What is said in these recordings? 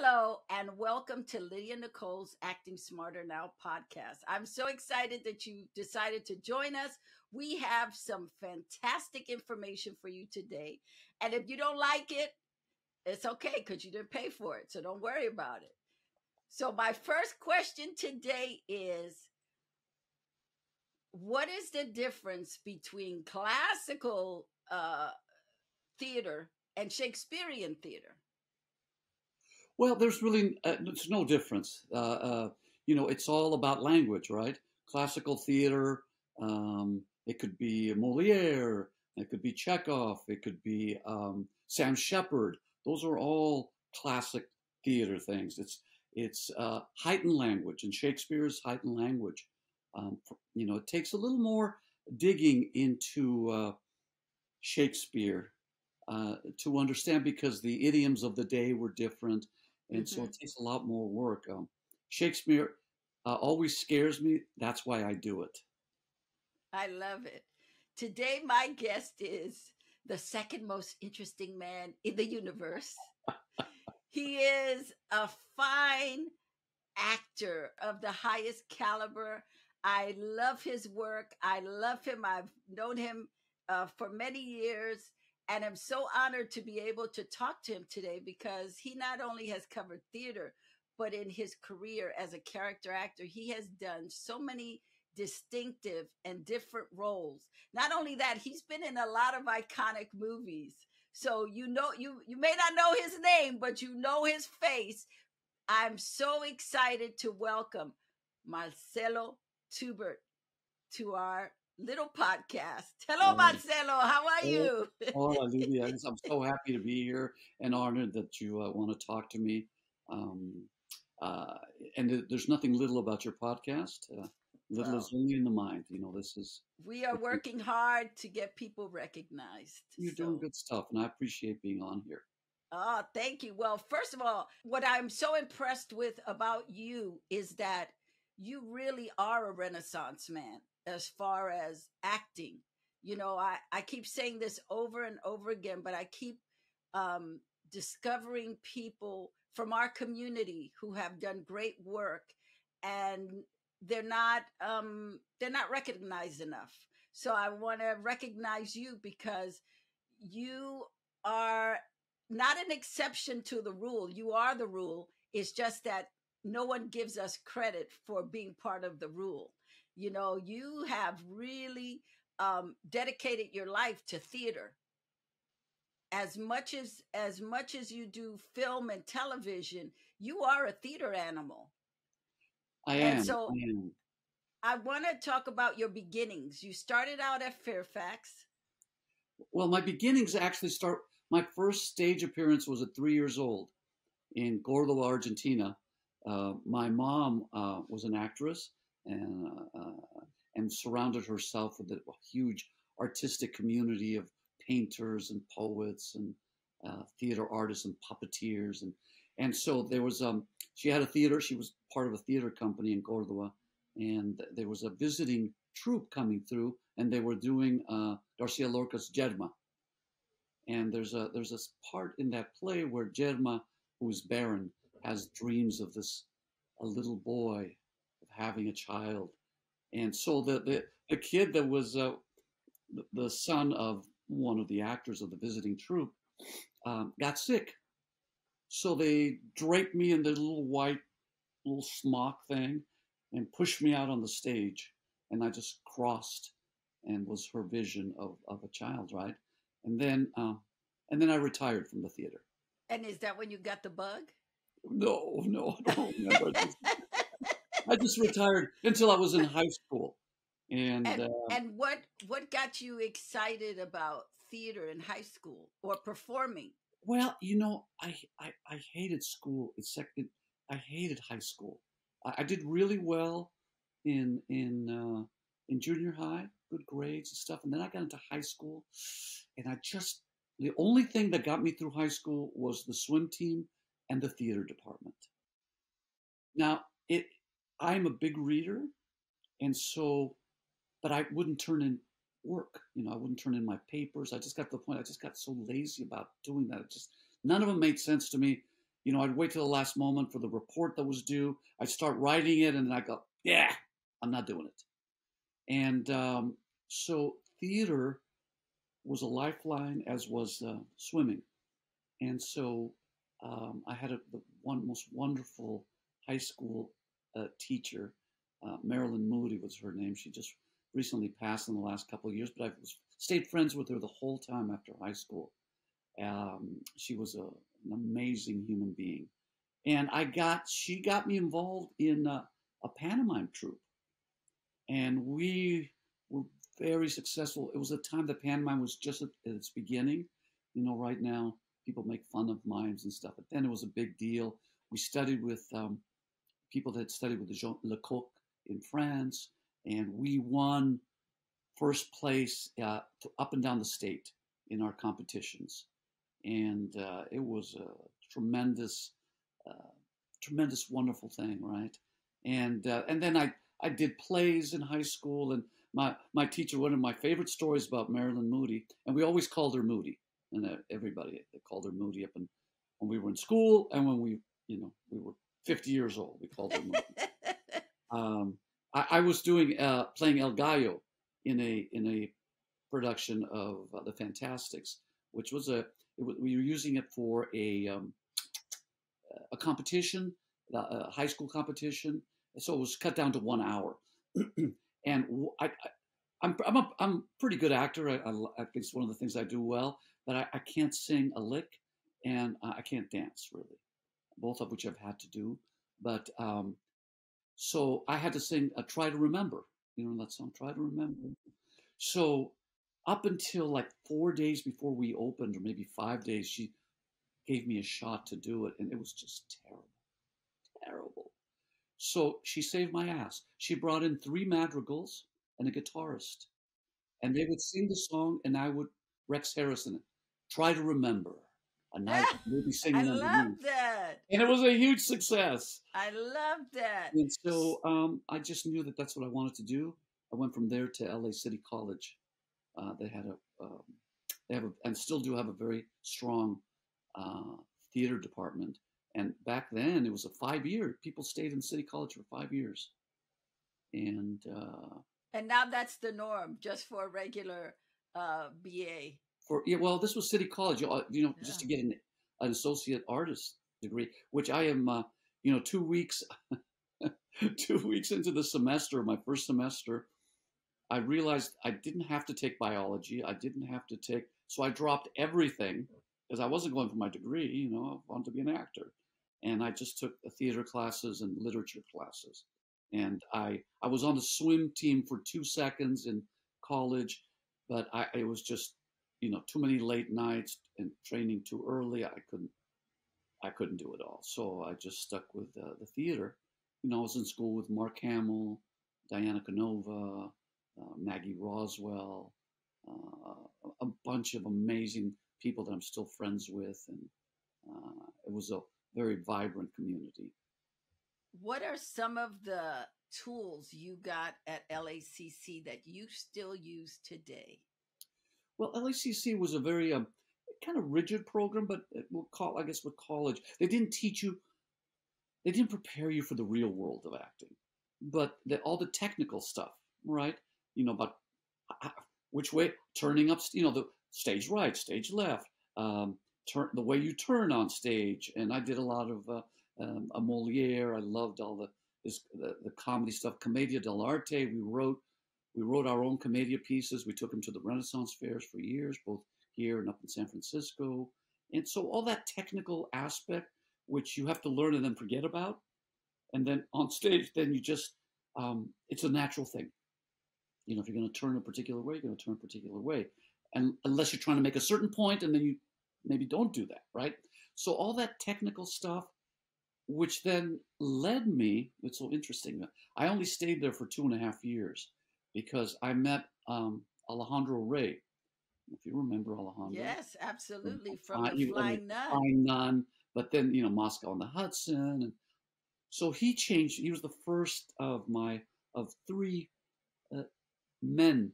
Hello, and welcome to Lydia Nicole's Acting Smarter Now podcast. I'm so excited that you decided to join us. We have some fantastic information for you today. And if you don't like it, it's okay because you didn't pay for it. So don't worry about it. So, my first question today is, what is the difference between classical theater and Shakespearean theater? Well, there's no difference. It's all about language, right? Classical theater, it could be Moliere, it could be Chekhov, it could be Sam Shepard. Those are all classic theater things. It's heightened language, and Shakespeare's heightened language. It takes a little more digging into Shakespeare to understand because the idioms of the day were different, and so it takes a lot more work. Shakespeare always scares me. That's why I do it. I love it. Today, my guest is the second most interesting man in the universe. He is a fine actor of the highest caliber. I love his work. I love him. I've known him for many years. And I'm so honored to be able to talk to him today because he not only has covered theater, but in his career as a character actor, he has done so many distinctive and different roles. Not only that, he's been in a lot of iconic movies. So you may not know his name, but you know his face. I'm so excited to welcome Marcelo Tubert to our little podcast. Hello, Uh, Marcelo. How are oh, you? Lydia, I'm so happy to be here and honored that you want to talk to me. Um, uh, and there's nothing little about your podcast. Little Well, is only in the mind. This is we are what you- working hard to get people recognized. you're doing So, good stuff, and I appreciate being on here. oh, thank you. Well, first of all, what I'm so impressed with about you is that you really are a Renaissance man as far as acting. I keep saying this over and over again, but I keep um, discovering people from our community who have done great work, and they're not recognized enough. So I want to recognize you because you are not an exception to the rule. You are the rule. It's just that no one gives us credit for being part of the rule. You have really dedicated your life to theater as much as you do film and television. You are a theater animal. I And am. I so am. I want to talk about your beginnings. You started out at Fairfax. Well, my beginnings actually start. My first stage appearance was at 3 years old in Cordoba, Argentina. My mom was an actress and surrounded herself with a huge artistic community of painters and poets and theater artists and puppeteers and so there was she had a theater. She was part of a theater company in Cordoba, and there was a visiting troupe coming through, and they were doing Garcia Lorca's Germa. And there's a part in that play where Germa, who's barren, has dreams of a little boy of having a child. And so the kid that was the son of one of the actors of the visiting troupe got sick. So they draped me in the little white little smock thing and pushed me out on the stage. And I just crossed and was her vision of a child, right? And then I retired from the theater. And is that when you got the bug? No, I don't remember. I just retired until I was in high school. And and what got you excited about theater in high school or performing? well, I hated school. I hated high school. I did really well in junior high, good grades and stuff. And then I got into high school, and the only thing that got me through high school was the swim team and the theater department. Now, I'm a big reader, and so, but I wouldn't turn in work. I wouldn't turn in my papers. I just got to the point. I just got so lazy about doing that. None of them made sense to me. I'd wait till the last moment for the report that was due. I'd start writing it, and then I go, yeah, I'm not doing it. And so theater was a lifeline, as was swimming. And so I had the one most wonderful high school teacher, Marilyn Moody was her name. She just recently passed in the last couple of years, but I stayed friends with her the whole time after high school. She was an amazing human being, and she got me involved in a pantomime troupe, and we were very successful. It was a time that pantomime was just at its beginning. Right now people make fun of mimes and stuff, but then it was a big deal. We studied with people that had studied with Jean Lecoq in France, and we won first place up and down the state in our competitions. And it was a tremendous, tremendous, wonderful thing, right? And then I did plays in high school, and my teacher, one of my favorite stories about Marilyn Moody, and we always called her Moody, and everybody they called her Moody up when we were in school, and when we were 50 years old, we called her Moody. I was playing El Gallo in a production of The Fantastics, which was we were using it for a competition, a high school competition. So it was cut down to 1 hour. And I'm a pretty good actor. I think it's one of the things I do well, but I can't sing a lick, and I can't dance really, both of which I've had to do. But so I had to sing "Try to Remember," that song, "Try to Remember." So up until like 4 days before we opened, or maybe 5 days, she gave me a shot to do it, and it was just terrible, terrible. So she saved my ass. She brought in 3 madrigals and a guitarist, and they would sing the song, and I would Rex Harrison it. Try to remember a night maybe singing I love underneath. that. And it was a huge success. I love that. And so I just knew that that's what I wanted to do. I went from there to LA City College. They had and still do have a very strong theater department. And back then it was a 5-year. People stayed in City College for 5 years. And now that's the norm, just for a regular BA. Well, this was City College, just to get an associate artist degree, which I am, 2 weeks, 2 weeks into the semester, my first semester, I realized I didn't have to take biology. I didn't have to so I dropped everything because I wasn't going for my degree, I wanted to be an actor. And I just took theater classes and literature classes. And I was on the swim team for 2 seconds in college, but it was just, too many late nights and training too early. I couldn't do it all. So I just stuck with the theater. I was in school with Mark Hamill, Diana Canova, Maggie Roswell, a bunch of amazing people that I'm still friends with. And it was a very vibrant community. What are some of the tools you got at LACC that you still use today? Well, LACC was a very kind of rigid program, but with college, they didn't prepare you for the real world of acting, but all the technical stuff, right? About which way, turning up, the stage right, stage left, the way you turn on stage. And I did a lot of a Moliere. I loved all the comedy stuff, Commedia dell'arte. We wrote our own Commedia pieces. We took them to the Renaissance fairs for years, both here and up in San Francisco. And so all that technical aspect, which you have to learn and then forget about. And then on stage, then you just, it's a natural thing. If you're going to turn a particular way, you're going to turn a particular way. And unless you're trying to make a certain point, and then you maybe don't do that, right? So all that technical stuff, which then led me, it's so interesting. I only stayed there for 2.5 years because I met Alejandro Rey. If you remember Alejandro. Yes, absolutely. From the Flying Nun. Flying Nun, but then, Moscow on the Hudson. And so he changed. He was the first of 3 men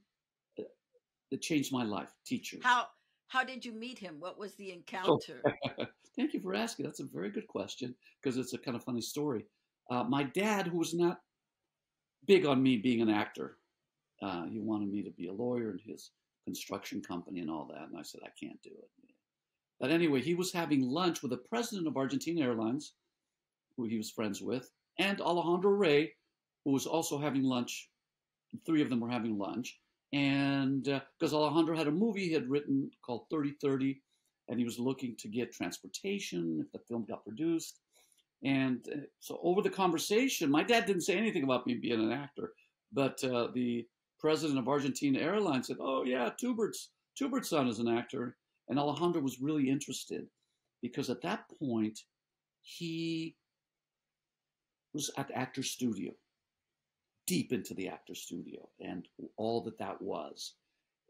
that changed my life, teachers. How did you meet him? What was the encounter? Thank you for asking. That's a very good question because it's a kind of funny story. My dad, who was not big on me being an actor, he wanted me to be a lawyer in his construction company and all that. And I said, I can't do it. But anyway, he was having lunch with the president of Argentina Airlines, who he was friends with, and Alejandro Rey, who was also having lunch. The three of them were having lunch. And because Alejandro had a movie he had written called 3030, and he was looking to get transportation if the film got produced. And so over the conversation, my dad didn't say anything about me being an actor, but the president of Argentina Airlines said, "Oh yeah, Tubert's son is an actor," and Alejandro was really interested because at that point he was at the actor studio, deep into the actor studio, and all that was,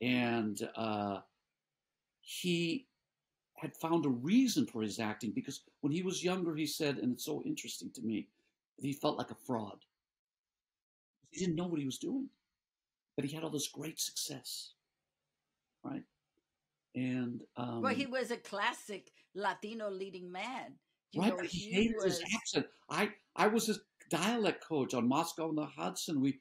and he had found a reason for his acting because when he was younger, he said, and it's so interesting to me, that he felt like a fraud. He didn't know what he was doing, but he had all this great success, right? And Well, he was a classic Latino leading man. You right, know, but he he hated his was. accent. I was his dialect coach on Moscow and the Hudson. We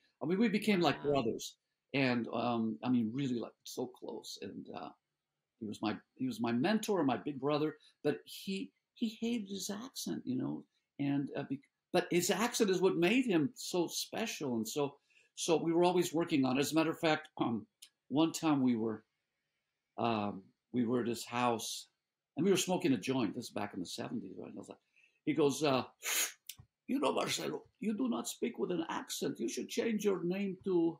became like Wow. brothers, and I mean, really like so close. And he was my mentor, my big brother. But he hated his accent, you know, and but his accent is what made him so special, and so we were always working on it. As a matter of fact, one time we were at his house and we were smoking a joint. This is back in the 70s, right? And I was like, he goes, you know, Marcelo, you do not speak with an accent. You should change your name to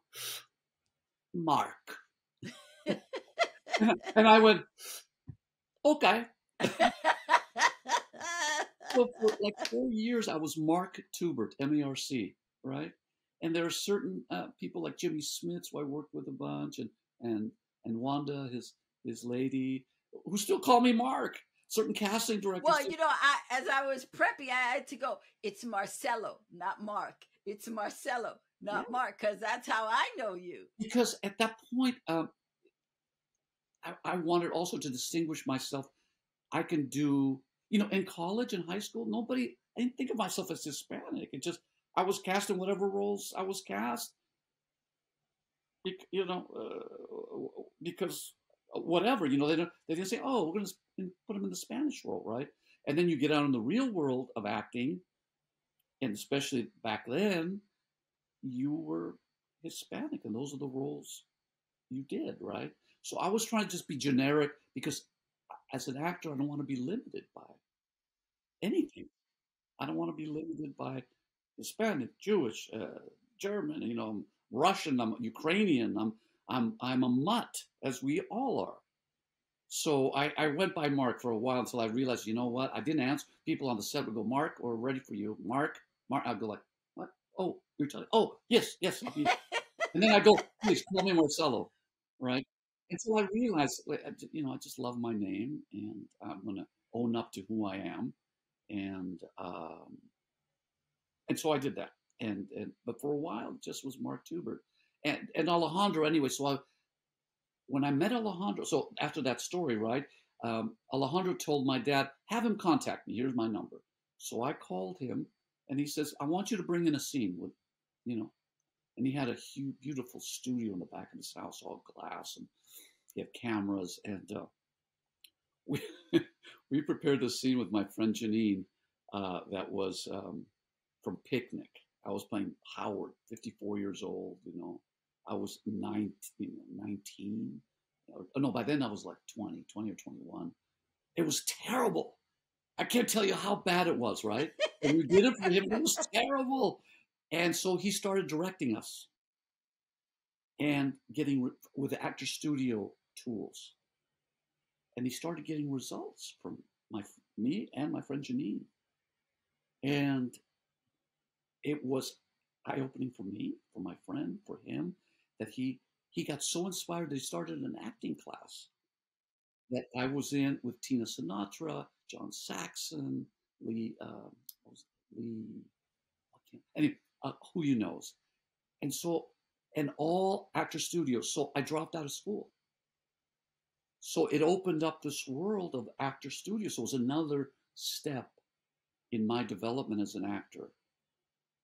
Mark. And I went, okay. So for like 4 years, I was Mark Tubert, M-A-R-C, right? And there are certain people like Jimmy Smits, who I worked with a bunch, and Wanda, his lady, who still call me Mark. Certain casting directors. Well, you know, as I was prepping, I had to go, it's Marcelo, not Mark. It's Marcelo, not Mark, because that's how I know you. Because at that point, I wanted also to distinguish myself. I can do, you know, in college and high school, I didn't think of myself as Hispanic. I was cast in whatever roles I was cast, you know, because whatever, you know, they didn't say, oh, we're going to put them in the Spanish role, right? And then you get out in the real world of acting, and especially back then, you were Hispanic, and those are the roles you did, right? So I was trying to just be generic because as an actor, I don't want to be limited by anything. I don't want to be limited by Hispanic, Jewish, German, you know, I'm Russian, I'm Ukrainian, I'm a mutt, as we all are. So I went by Mark for a while until I realized, you know what? I didn't answer. People on the set would go, Mark, we're ready for you. Mark. I'd go like, what? Oh, you're telling. Oh, yes. And then I go, please call me Marcelo, right? Until I realized, you know, I just love my name, and I'm going to own up to who I am, and so I did that, and but for a while it just was Mark Tubert, and Alejandro anyway. So when I met Alejandro, so after that story, right? Alejandro told my dad, have him contact me. Here's my number. So I called him, and he says, I want you to bring in a scene with, you know, and he had a huge, beautiful studio in the back of his house, all glass, and he had cameras, and we we prepared the scene with my friend Janine. That was from Picnic. I was playing Howard, 54 years old. You know, I was 19. Oh, no, by then I was like 20 or 21. It was terrible. I can't tell you how bad it was, right? And we did it for him. It was terrible. And so he started directing us and getting with the actor studio tools. And he started getting results from me and my friend Janine. And it was eye-opening for me, for my friend, for him, that he got so inspired that he started an acting class that I was in with Tina Sinatra, John Saxon, Lee, anyway, who you knows. And so, and all actor studios. So I dropped out of school. So it opened up this world of actor studios. So it was another step in my development as an actor.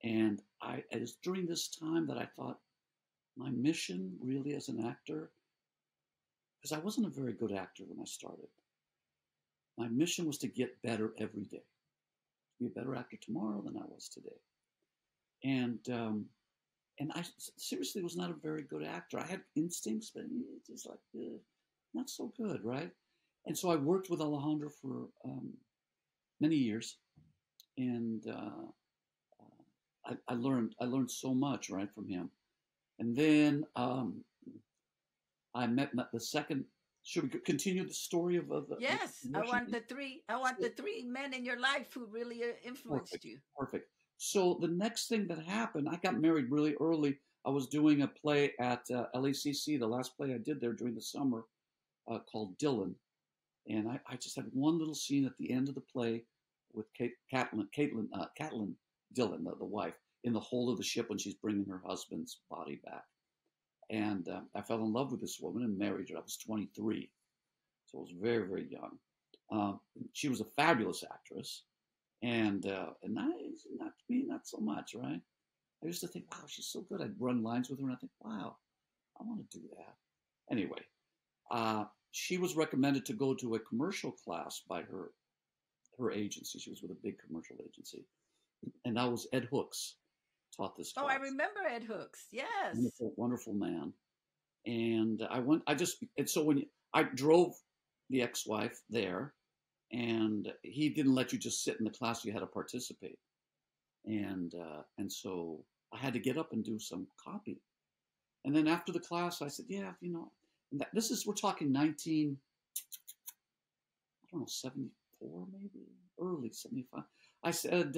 And it was during this time that I thought my mission really as an actor, because I wasn't a very good actor when I started. My mission was to get better every day, to be a better actor tomorrow than I was today. And I seriously was not a very good actor. I had instincts, but just like not so good, right? And so I worked with Alejandro for many years, and I learned so much, right, from him. And then I met the second. Should we continue the story of the Yes, promotion? I want the three men in your life who really influenced Perfect, you. perfect. So the next thing that happened, I got married really early. I was doing a play at LACC, the last play I did there during the summer, called Dylan, and I just had one little scene at the end of the play with Catelyn Dillon, the wife, in the hold of the ship when she's bringing her husband's body back. And I fell in love with this woman and married her. I was 23, so I was very, very young. She was a fabulous actress, and not me, not so much, right? I used to think, wow, she's so good. I'd run lines with her, and I think, wow, I want to do that. Anyway, she was recommended to go to a commercial class by her agency. She was with a big commercial agency, and that was Ed Hooks taught this Oh, I class. remember Ed Hooks. Yes. Wonderful, wonderful man. And I went. And so I drove the ex-wife there, and he didn't let you just sit in the class. You had to participate, and so I had to get up and do some copy. And then after the class, I said, yeah, this is we're talking 19, I don't know, 74 maybe, early 75. I said,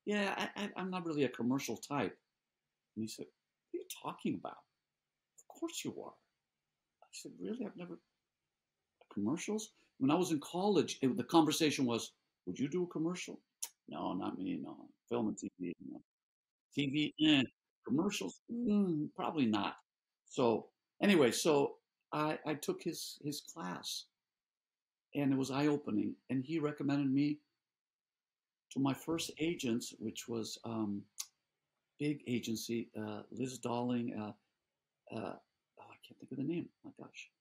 yeah, I'm not really a commercial type. And he said, what are you talking about? Of course you are. I said, really? I've never commercials. When I was in college, the conversation was, would you do a commercial? No, not me. No, film and TV. No. TV, commercials, probably not. So anyway, so I took his class, and it was eye opening. And he recommended me to my first agents, which was big agency, Liz Darling. Oh, I can't think of the name. Oh my gosh,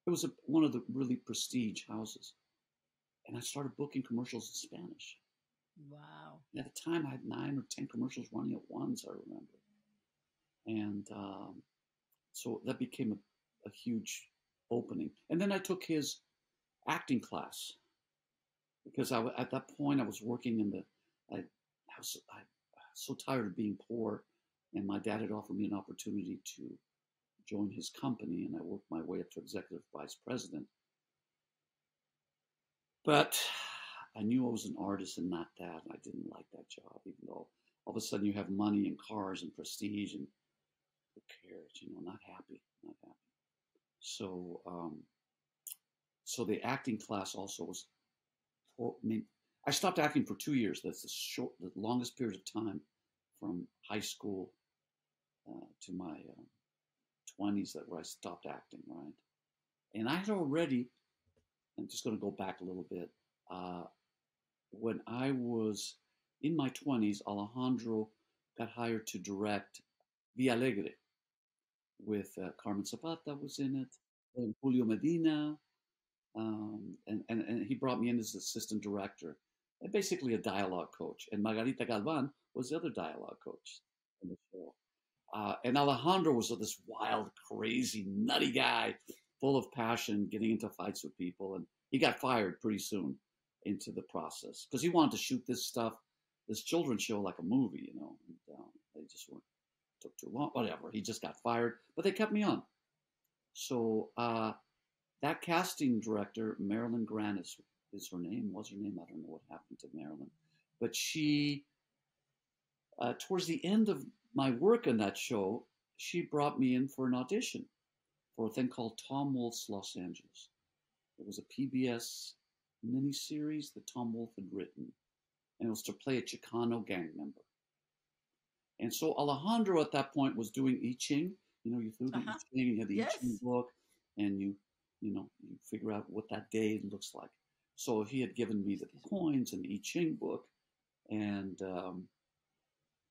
it was one of the really prestige houses, and I started booking commercials in Spanish. Wow. And at the time, I had 9 or 10 commercials running at once. I remember, and so that became a huge opening. And then I took his acting class because at that point I was working in I was so tired of being poor, and my dad had offered me an opportunity to join his company, and I worked my way up to executive vice president. But I knew I was an artist and not that, and I didn't like that job, even though all of a sudden you have money and cars and prestige, and who cares? Not happy, not happy. So, so the acting class also was. I mean, I stopped acting for 2 years. That's the longest period of time from high school to my 20s where I stopped acting, right? And I had already. I'm just going to go back a little bit. When I was in my 20s, Alejandro got hired to direct Via Alegre with Carmen Zapata was in it, and Julio Medina, and he brought me in as assistant director, and basically a dialogue coach. And Margarita Galvan was the other dialogue coach in the show. And Alejandro was this wild, crazy, nutty guy, full of passion, getting into fights with people, and he got fired pretty soon into the process because he wanted to shoot this children's show like a movie, and they just took too long. Whatever, he just got fired, but they kept me on. So that casting director, Marilyn Grant is her name, was her name. I don't know what happened to Marilyn, but she, towards the end of my work on that show, she brought me in for an audition for a thing called Tom Wolfe's Los Angeles. It was a PBS miniseries that Tom Wolfe had written, and it was to play a Chicano gang member. And so Alejandro at that point was doing I Ching. You threw the I Ching, you had the I Ching book, and you figure out what that day looks like. So he had given me the coins and the I Ching book, and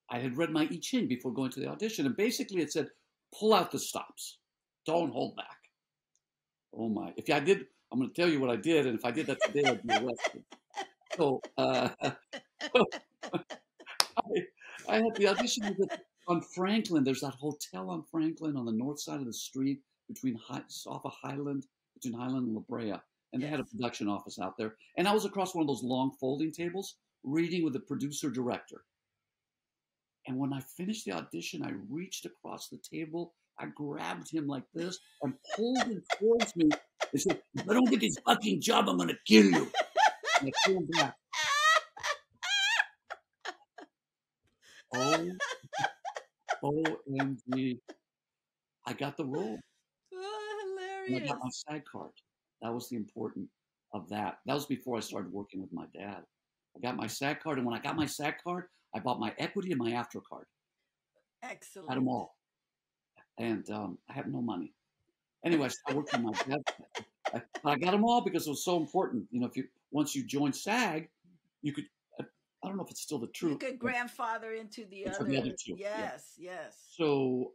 I had read I Ching before going to the audition, and basically it said, "Pull out the stops, don't hold back." Oh my! If I did, I'm going to tell you what I did, and if I did that today, I'd be arrested. So I had the audition on Franklin. There's that hotel on Franklin on the north side of the street off of Highland, between Highland and La Brea. And they had a Yes. production office out there. And I was across one of those long folding tables reading with the producer director. And when I finished the audition, I reached across the table. I grabbed him like this and pulled him towards me. He said, "If I don't get this fucking job, I'm going to kill you." And I pulled him back. Oh, OMG. I got the role. Oh, And I got hilarious. my SAG card. That was the important of that. That was before I started working with my dad. I got my SAG card, and when I got my SAG card, I bought my equity and my after card. I had them Excellent. all, and I had no money. Anyway, I started working with my dad. I got them all because it was so important. You know, if you once you join SAG, you could. I don't know if it's still the You truth, could but grandfather into the for the other other. two, yeah. Yes, yes. So,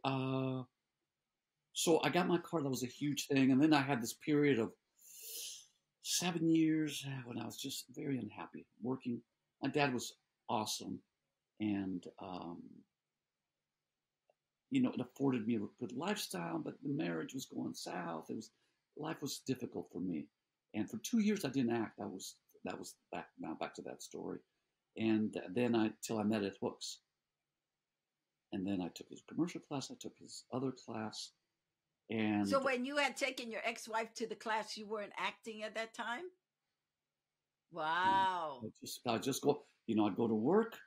so I got my card. That was a huge thing, and then I had this period of 7 years when I was just very unhappy working. My dad was awesome, and you know, it afforded me a good lifestyle, but the marriage was going south. Life was difficult for me, and for 2 years I didn't act. That was back to that story, and then till I met at Hooks, and then I took his commercial class. I took his other class, So and when you had taken your ex-wife to the class, you weren't acting at that time? Wow. I just go. You know, I'd go to work,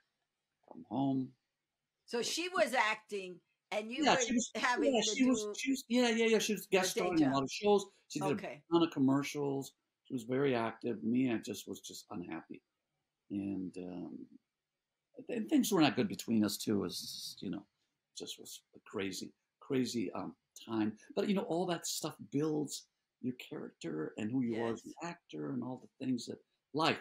come home. So she was acting and you Yeah, were she was. Yeah, having to she was. do She was. Yeah, yeah, yeah. She was a guest day starring in a job. lot of shows. She did a Okay. ton of commercials. She was very active. Me, I just was just unhappy, and things were not good between us too. As you know, just was a crazy, crazy time. But you know, all that stuff builds your character and who you are as an Yes. actor, and all the things that life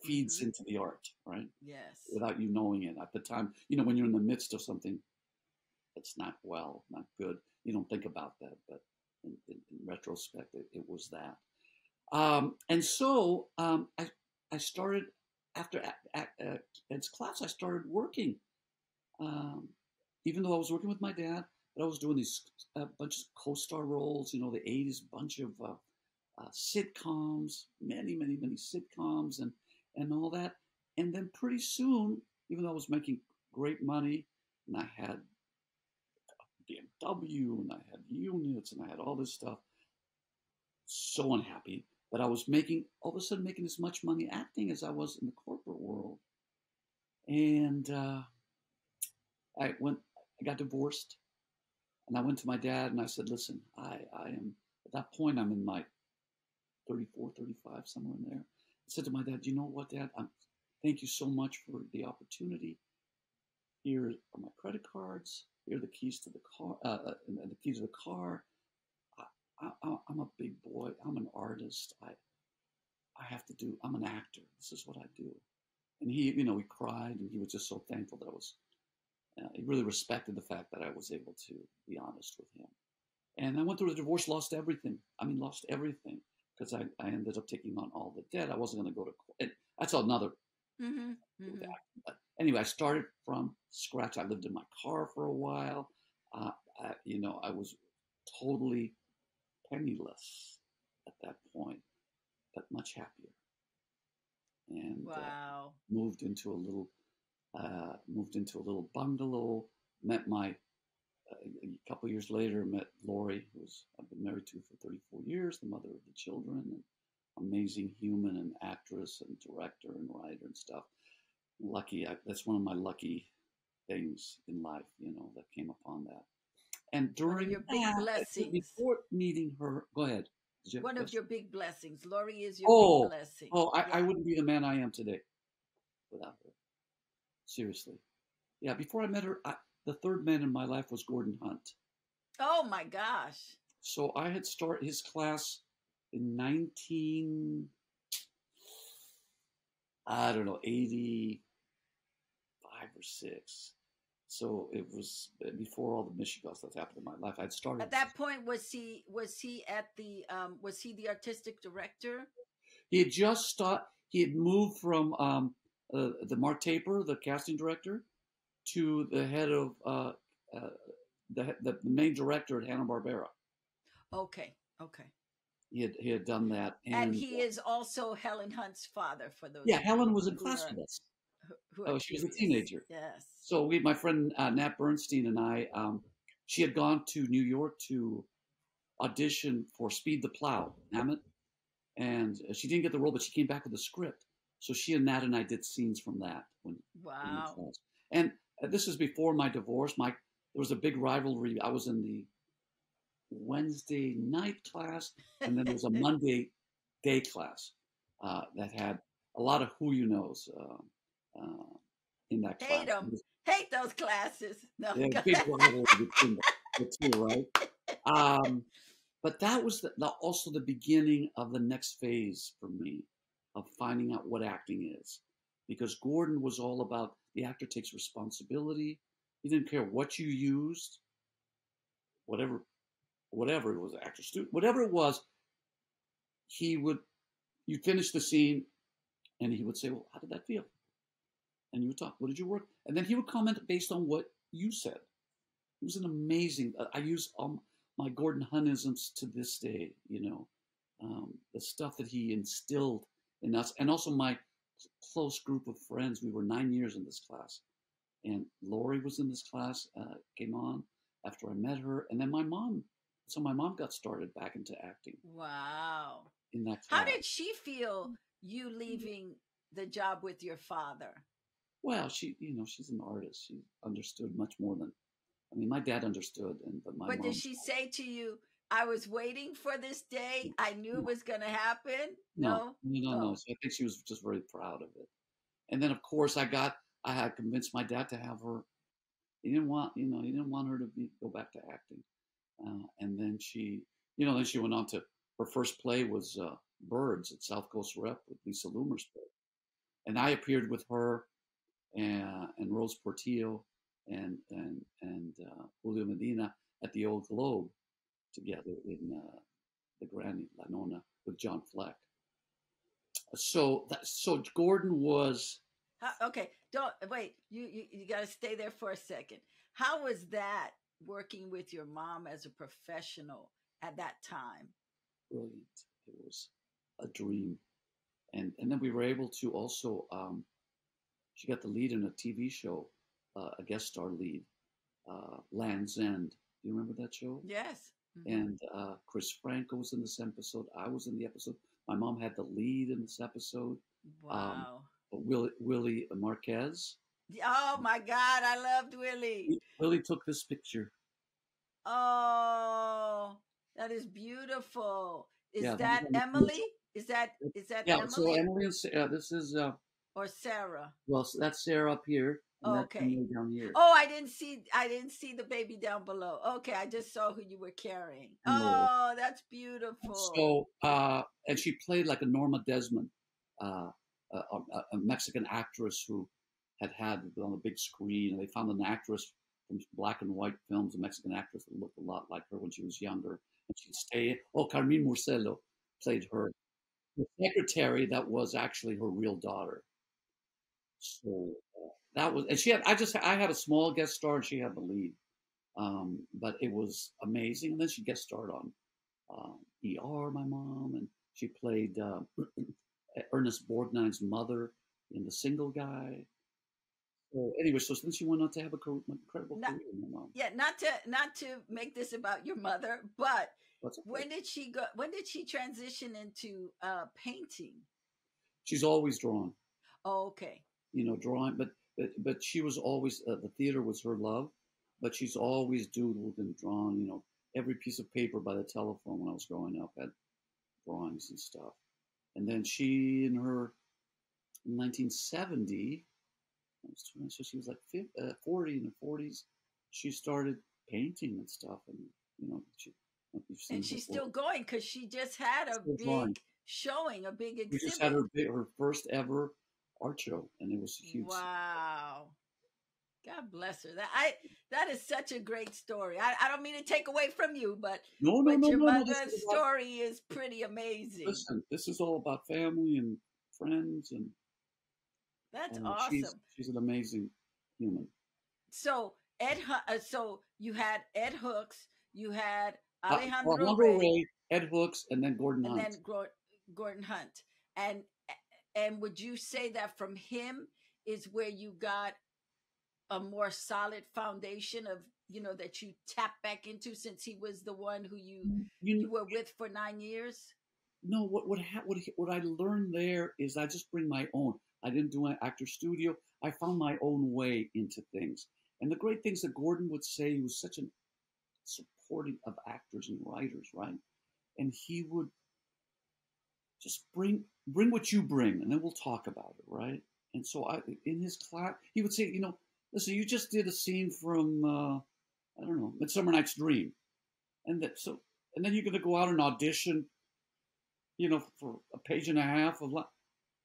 feeds Mm-hmm. into the art, right? Yes. Without you knowing it at the time. You know, when you're in the midst of something that's not good. You don't think about that, but in retrospect, it was that. And so I started after Ed's class. I started working, um, even though I was working with my dad. But I was doing these bunch of co-star roles. You know, the '80s bunch of sitcoms, many sitcoms, and all that. And then pretty soon, even though I was making great money, and I had BMW and I had units and I had all this stuff. So unhappy. But I was making all of a sudden making as much money acting as I was in the corporate world. And I got divorced, and I went to my dad and I said, "Listen, I am at that point. I'm in my 34, 35, somewhere in there." I said to my dad, "You know what, Dad? Thank you so much for the opportunity. Here are my credit cards. Here are the keys to the car. And the keys to the car. I'm a big boy. I'm an artist. I have to do. I'm an actor. This is what I do." And he cried, and he was just so thankful that I was. He really respected the fact that I was able to be honest with him. And I went through the divorce, lost everything. I mean, lost everything because I ended up taking on all the debt. I wasn't going to go to court. That's another. Mm-hmm. Mm-hmm. But anyway, I started from scratch. I lived in my car for a while. I was totally penniless at that point, but much happier. And Wow. moved into a little bungalow. Met a couple of years later, met Lori, I've been married to for 34 years, the mother of the children, and amazing human and actress and director and writer and stuff. That's one of my lucky things in life, that came upon that. And One of during your big that, blessings. before meeting her, go ahead. Did you have a One of question? your big blessings. Lori is your big Oh, blessing. oh, I Yeah. wouldn't be the man I am today without her. Seriously. Yeah, before I met her, the third man in my life was Gordon Hunt. Oh my gosh. So I had started his class in 19. I don't know, 85 or 6. So it was before all the Michigan stuff happened in my life. I'd started. At that point, was he at the was he the artistic director? He had just started. He had moved from the Mark Taper, the casting director, to the head of uh, the main director at Hanna Barbera. Okay, okay. He had done that, And and he is also Helen Hunt's father. For those yeah, of Helen you was in who class are with us. who are Oh, she was a curious, teenager. yes. So my friend Nat Bernstein and I, she had gone to New York to audition for Speed the Plow, Hammett, and she didn't get the role, but she came back with a script. So she and Nat and I did scenes from that when in Wow. class. And this is before my divorce. There was a big rivalry. I was in the Wednesday night class, and then there was a Monday day class that had a lot of who you knows in that Hate class. them. Hate those classes. No. There's a big rivalry between the two, right? Um, but that was also the beginning of the next phase for me of finding out what acting is. Because Gordon was all about the actor takes responsibility. He didn't care what you used, whatever it was, actor student, whatever it was, you finish the scene and he would say, well, how did that feel? And you would talk, what did you work? And then he would comment based on what you said. It was an amazing, I use my Gordon Hunisms to this day, the stuff that he instilled in us. And also my close group of friends. We were 9 years in this class. And Lori was in this class, came on after I met her. And then my mom got started back into acting. Wow. In that class. How did she feel you leaving the job with your father? Well, she's an artist. She understood much more than, my dad understood, but my But mom. did she say to you, I was waiting for this day. I knew it was going to happen? No? No. So I think she was just very proud of it. And then, of course, I had convinced my dad to have her. He didn't want her to go back to acting. And then she went on to, her first play was Birds at South Coast Rep with Lisa Loomer's play. And I appeared with her and Rose Portillo and Julio Medina at the Old Globe together in the Granny La Nona with John Fleck. So Gordon was. Okay, don't wait. You got to stay there for a second. How was that working with your mom as a professional at that time? Brilliant. It was a dream, and then we were able to also. She got the lead in a TV show, a guest star lead, Land's End. Do you remember that show? Yes. Mm-hmm. And Chris Franco was in this episode. I was in the episode. My mom had the lead in this episode. Wow. Willie Marquez. Oh my God, I loved Willie. Willie took this picture. Oh, that is beautiful. Is that Emily? Is that yeah, Emily? So Emily and this is or Sarah. Well, that's Sarah up here. And okay. That's Emily down here. Oh, I didn't see the baby down below. Okay, I just saw who you were carrying. Oh, that's beautiful. So, and she played like a Norma Desmond, a Mexican actress who had on the big screen. And they found an actress from black and white films, a Mexican actress that looked a lot like her when she was younger. And she'd stay. Oh, Carmen Marcelo played her. The secretary that was actually her real daughter. So that was, and I had a small guest star, and she had the lead. But it was amazing. And then she guest starred on ER, my mom, and she played Ernest Borgnine's mother in The Single Guy. So anyway, so then she went on to have an incredible career, my mom. Yeah, not to make this about your mother, but when did she go? When did she transition into painting? She's always drawn. Oh, okay. Drawing, but she was always the theater was her love, but she's always doodled and drawn. Every piece of paper by the telephone when I was growing up had drawings and stuff. And then she, in 1970, so she was like 40 in her 40s. She started painting and stuff, and she's still going because she just had a big showing, a big exhibit. We just had her first ever art show, and it was a huge. Wow. God bless her. That is such a great story. I don't mean to take away from you, No, no, but no, your no, no. This mother's is about, story is pretty amazing. listen. This is all about family and friends, and That's she's awesome. she's an amazing human. So so you had Ed Hooks, you had Alejandro Alejandro Ray, Ray, Ed Hooks, and then Gordon and Hunt. then Gordon Hunt. And and would you say that from him is where you got a more solid foundation of, that you tap back into, since he was the one who you You were with for 9 years? know what I learned there is I just bring my own. I didn't do an actor studio. I found my own way into things. And the great things that Gordon would say, he was such a supporting of actors and writers, right? And he would just bring what you bring, and then we'll talk about it, right? And so in his class, he would say, listen, you just did a scene from I don't know, Midsummer Night's Dream, and then you're going to go out and audition, for a page and a half of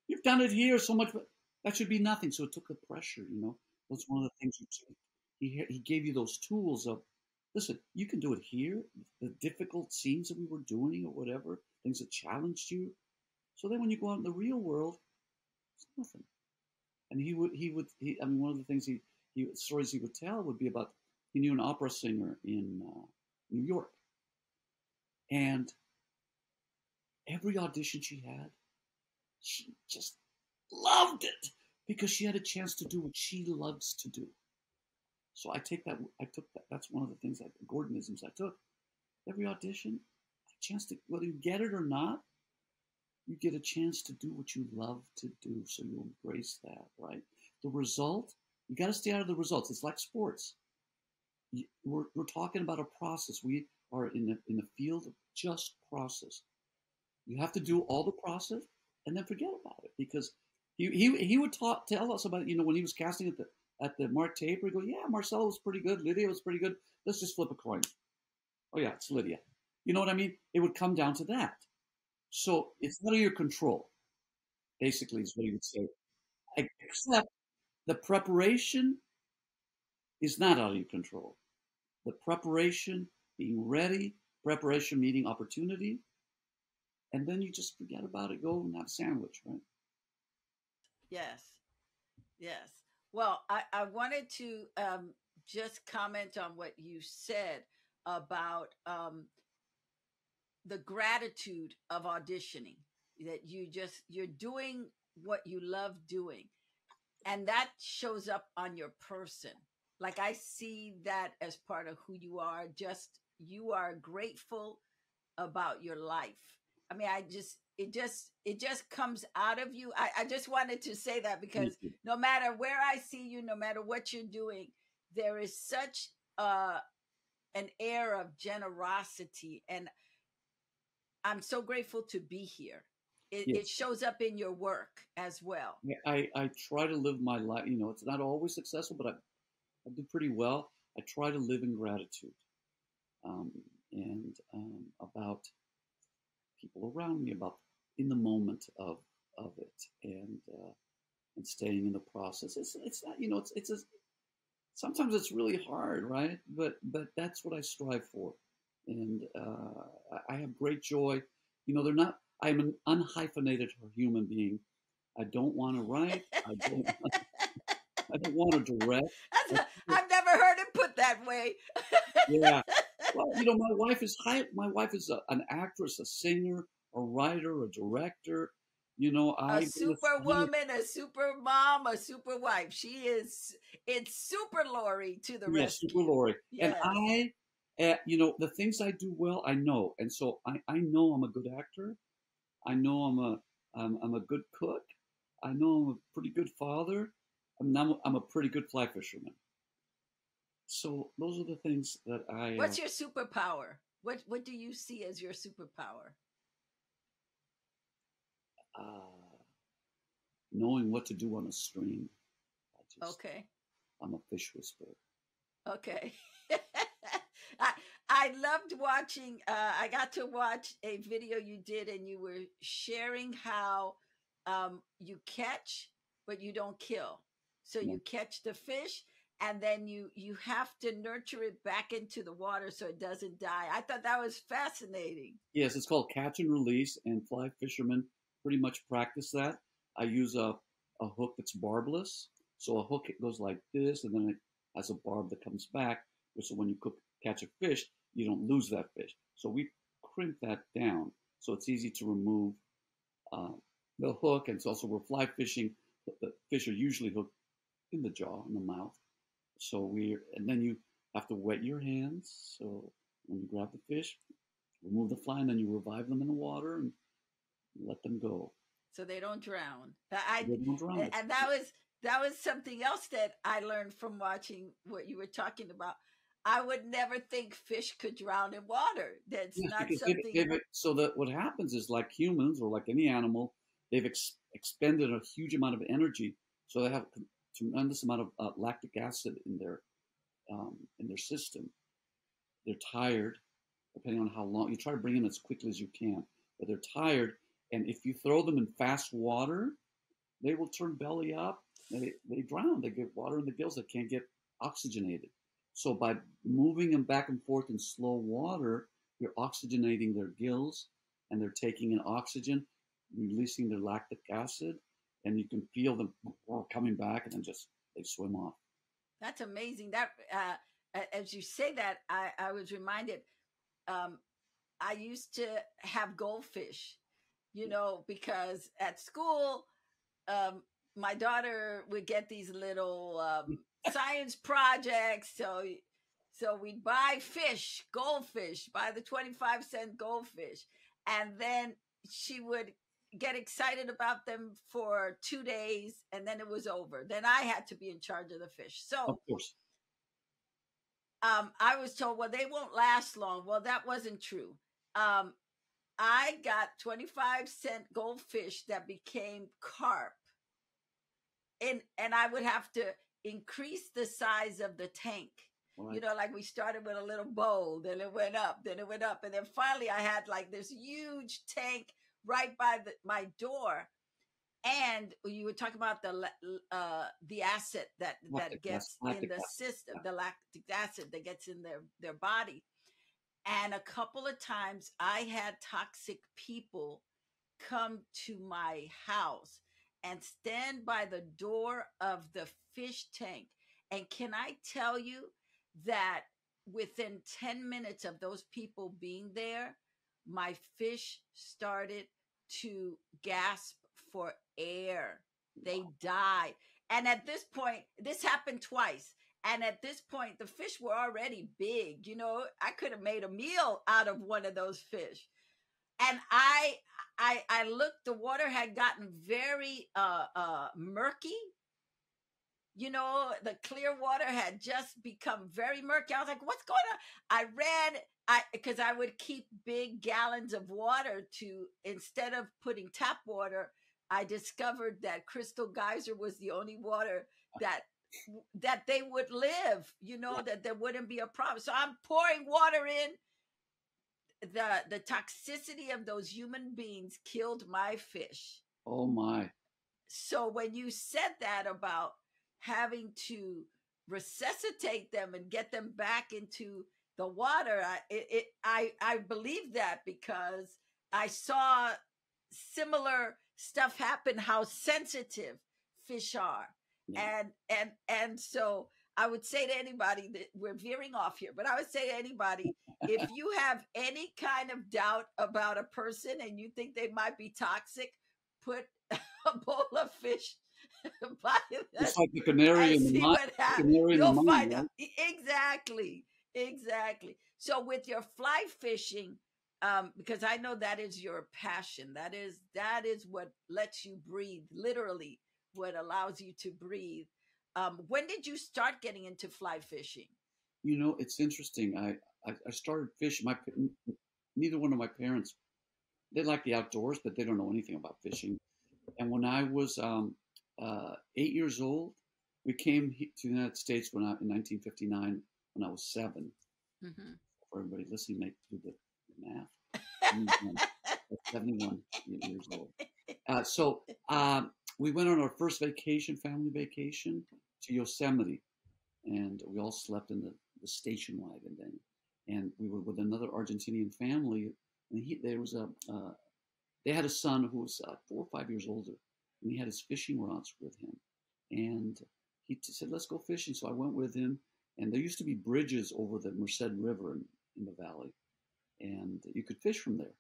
you've done it here so much, but that should be nothing. So it took the pressure. That's one of the things he gave you those tools of, listen, you can do it here. The difficult scenes that we were doing or whatever, things that challenged you. So then when you go out in the real world, it's nothing. And I mean, one of the things stories he would tell would be about, he knew an opera singer in New York. And every audition she had, she just loved it because she had a chance to do what she loves to do. So I took that. That's one of the things, Gordonisms I took. Every audition, a chance to, whether you get it or not, you get a chance to do what you love to do. So you embrace that, right? The result, you got to stay out of the results. It's like sports. We're talking about a process. We are in the field of just process. You have to do all the process and then forget about it, because he would tell us about, when he was casting at the Mark Taper. He go, yeah, Marcelo was pretty good, Lydia was pretty good. Let's just flip a coin. Oh yeah, it's Lydia. You know what I mean? It would come down to that. So it's out of your control, basically, is what he would say. Except the preparation is not out of your control. The preparation, being ready, preparation meeting opportunity, and then you just forget about it, go and have a sandwich, right? Yes. Yes. Well, I wanted to just comment on what you said about the gratitude of auditioning, that you're doing what you love doing, and that shows up on your person. Like, I see that as part of who you are. Just, you are grateful about your life. I mean, it just comes out of you. I just wanted to say that, because no matter where I see you, no matter what you're doing, there is such an air of generosity, and I'm so grateful to be here. It Yes. shows up in your work as well. I try to live my life. It's not always successful, but I do pretty well. I try to live in gratitude, um, and about people around me, about in the moment of it, and staying in the process. It's not, sometimes it's really hard, right? But that's what I strive for, and I have great joy. They're not. I'm an unhyphenated human being. I don't want to write. I don't want to direct. I've never heard it put that way. Yeah. Well, my wife is an actress, a singer, a writer, a director. A I super woman, a super mom, a super wife. It's super Lori to the yeah, Super rescue. Lori. And Yes. the things I do well, I know, and so I know I'm a good actor. I know I'm a good cook. I know I'm a pretty good father. I'm a pretty good fly fisherman. So those are the things that What's your superpower? What do you see as your superpower? uh, knowing what to do on a stream. Okay. I'm a fish whisperer. Okay. I I loved watching. I got to watch a video you did, and you were sharing how you catch but you don't kill. So No. you catch the fish, and then you have to nurture it back into the water so it doesn't die. I thought that was fascinating. Yes, it's called catch and release, and fly fishermen pretty much practice that. I use a hook that's barbless. So a hook, it goes like this, and then it has a barb that comes back. So when you catch a fish, you don't lose that fish. So we crimp that down so it's easy to remove uh, the hook. And it's also, we're fly fishing. The fish are usually hooked in the jaw, in the mouth. And then you have to wet your hands. So when you grab the fish, remove the fly, and then you revive them in the water and let them go. So they don't drown. They don't drown. And that was something else that I learned from watching what you were talking about. I would never think fish could drown in water. That's Yes, not because something. so that what happens is, like humans or like any animal, they've expended a huge amount of energy, so they have a tremendous amount of lactic acid in their system. They're tired, depending on how long you try to bring them as quickly as you can, but they're tired. And if you throw them in fast water, they will turn belly up. They drown. They get water in the gills that can't get oxygenated. So by moving them back and forth in slow water, you're oxygenating their gills, and they're taking in oxygen, releasing their lactic acid, and you can feel them coming back, and then just they swim off. That's amazing. That as you say that, I was reminded. Um, I used to have goldfish, because at school, um, my daughter would get these little science projects. So we'd buy fish, goldfish, buy the 25-cent goldfish, and then she would get excited about them for 2 days, and then it was over. Then I had to be in charge of the fish. Of So course. I was told, well, they won't last long. Well, that wasn't true. Um, I got 25-cent goldfish that became carp, and I would have to increase the size of the tank. Right. Like we started with a little bowl, then it went up, and then finally I had like this huge tank right by my door. And you were talking about the acid that gets in the system, the lactic acid that gets in their body. And a couple of times I had toxic people come to my house and stand by the door of the fish tank. And can I tell you that within 10 minutes of those people being there, my fish started to gasp for air. They died. And at this point, this happened twice. And at this point, the fish were already big. I could have made a meal out of one of those fish. And I looked, the water had gotten very murky. The clear water had just become very murky. I was like, what's going on? I ran, because I would keep big gallons of water instead of putting tap water, I discovered that Crystal Geyser was the only water that they would live, that there wouldn't be a problem. So I'm pouring water in. The toxicity of those human beings killed my fish. Oh my. So when you said that about having to resuscitate them and get them back into the water, I believe that, because I saw similar stuff happen, how sensitive fish are. Yeah. And so I would say to anybody, that we're veering off here, but I would say to anybody, if you have any kind of doubt about a person and you think they might be toxic, put a bowl of fish by them. It's like the canary in the mine. What happens. You'll find out. Exactly. So with your fly fishing, because I know that is your passion. That is what lets you breathe, literally what allows you to breathe. When did you start getting into fly fishing? It's interesting. I started fishing. Neither one of my parents, they like the outdoors, but they don't know anything about fishing. And when I was 8 years old, we came to the United States in 1959 when I was 7. Mm-hmm. For everybody listening, make do the math. 71 years old. we went on our first vacation, family vacation, to Yosemite, and we all slept in the station wagon then. And we were with another Argentinian family, and there was they had a son who was 4 or 5 years older, and he had his fishing rods with him. And he said, "Let's go fishing." So I went with him, and there used to be bridges over the Merced River in the valley, and you could fish from there.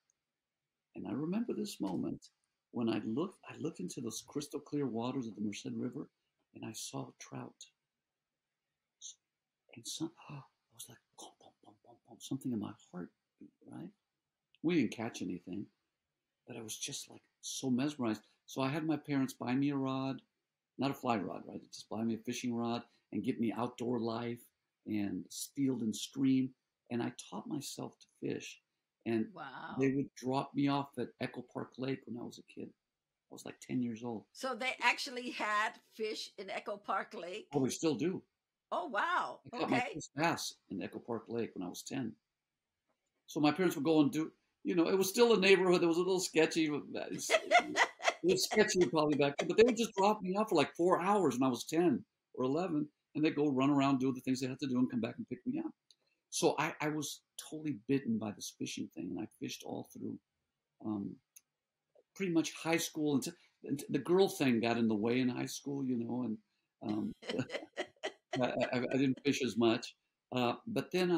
And I remember this moment when I looked into those crystal clear waters of the Merced River, and I saw trout. And I was like, pum, pum, pum, pum, pum, something in my heart beat, right? We didn't catch anything, but I was just like so mesmerized. So I had my parents buy me a rod, not a fly rod, right? Just buy me a fishing rod and get me outdoor life and field and stream. And I taught myself to fish. And they Wow. would drop me off at Echo Park Lake when I was a kid. I was like 10 years old. So they actually had fish in Echo Park Oh, Lake? they still do. Oh, wow. I caught my Okay. first bass in Echo Park Lake when I was 10. So my parents would go and do, it was still a neighborhood that was a little sketchy. It was sketchy probably back then, but they would just drop me off for like 4 hours when I was 10 or 11, and they'd go run around, do the things they had to do, and come back and pick me up. So I was totally bitten by this fishing thing, and I fished all through um, pretty much high school. And the girl thing got in the way in high school, and um, I didn't fish as much. But then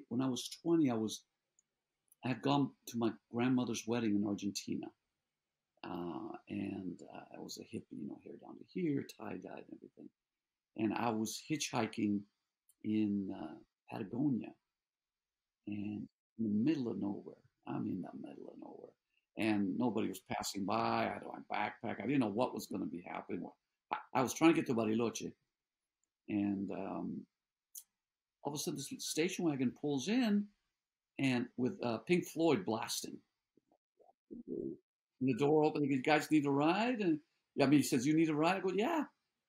when I was 20, I had gone to my grandmother's wedding in Argentina. And I was a hippie, hair down to here, tie dyed and everything. And I was hitchhiking in Patagonia, and in the middle of nowhere. I'm in the middle of nowhere, and nobody was passing by. I had my backpack. I didn't know what was going to be happening. I was trying to get to Bariloche, and all of a sudden, this station wagon pulls in, and with Pink Floyd blasting. And the door open. You guys need a ride? And he says, "You need a ride?" I go, "Yeah."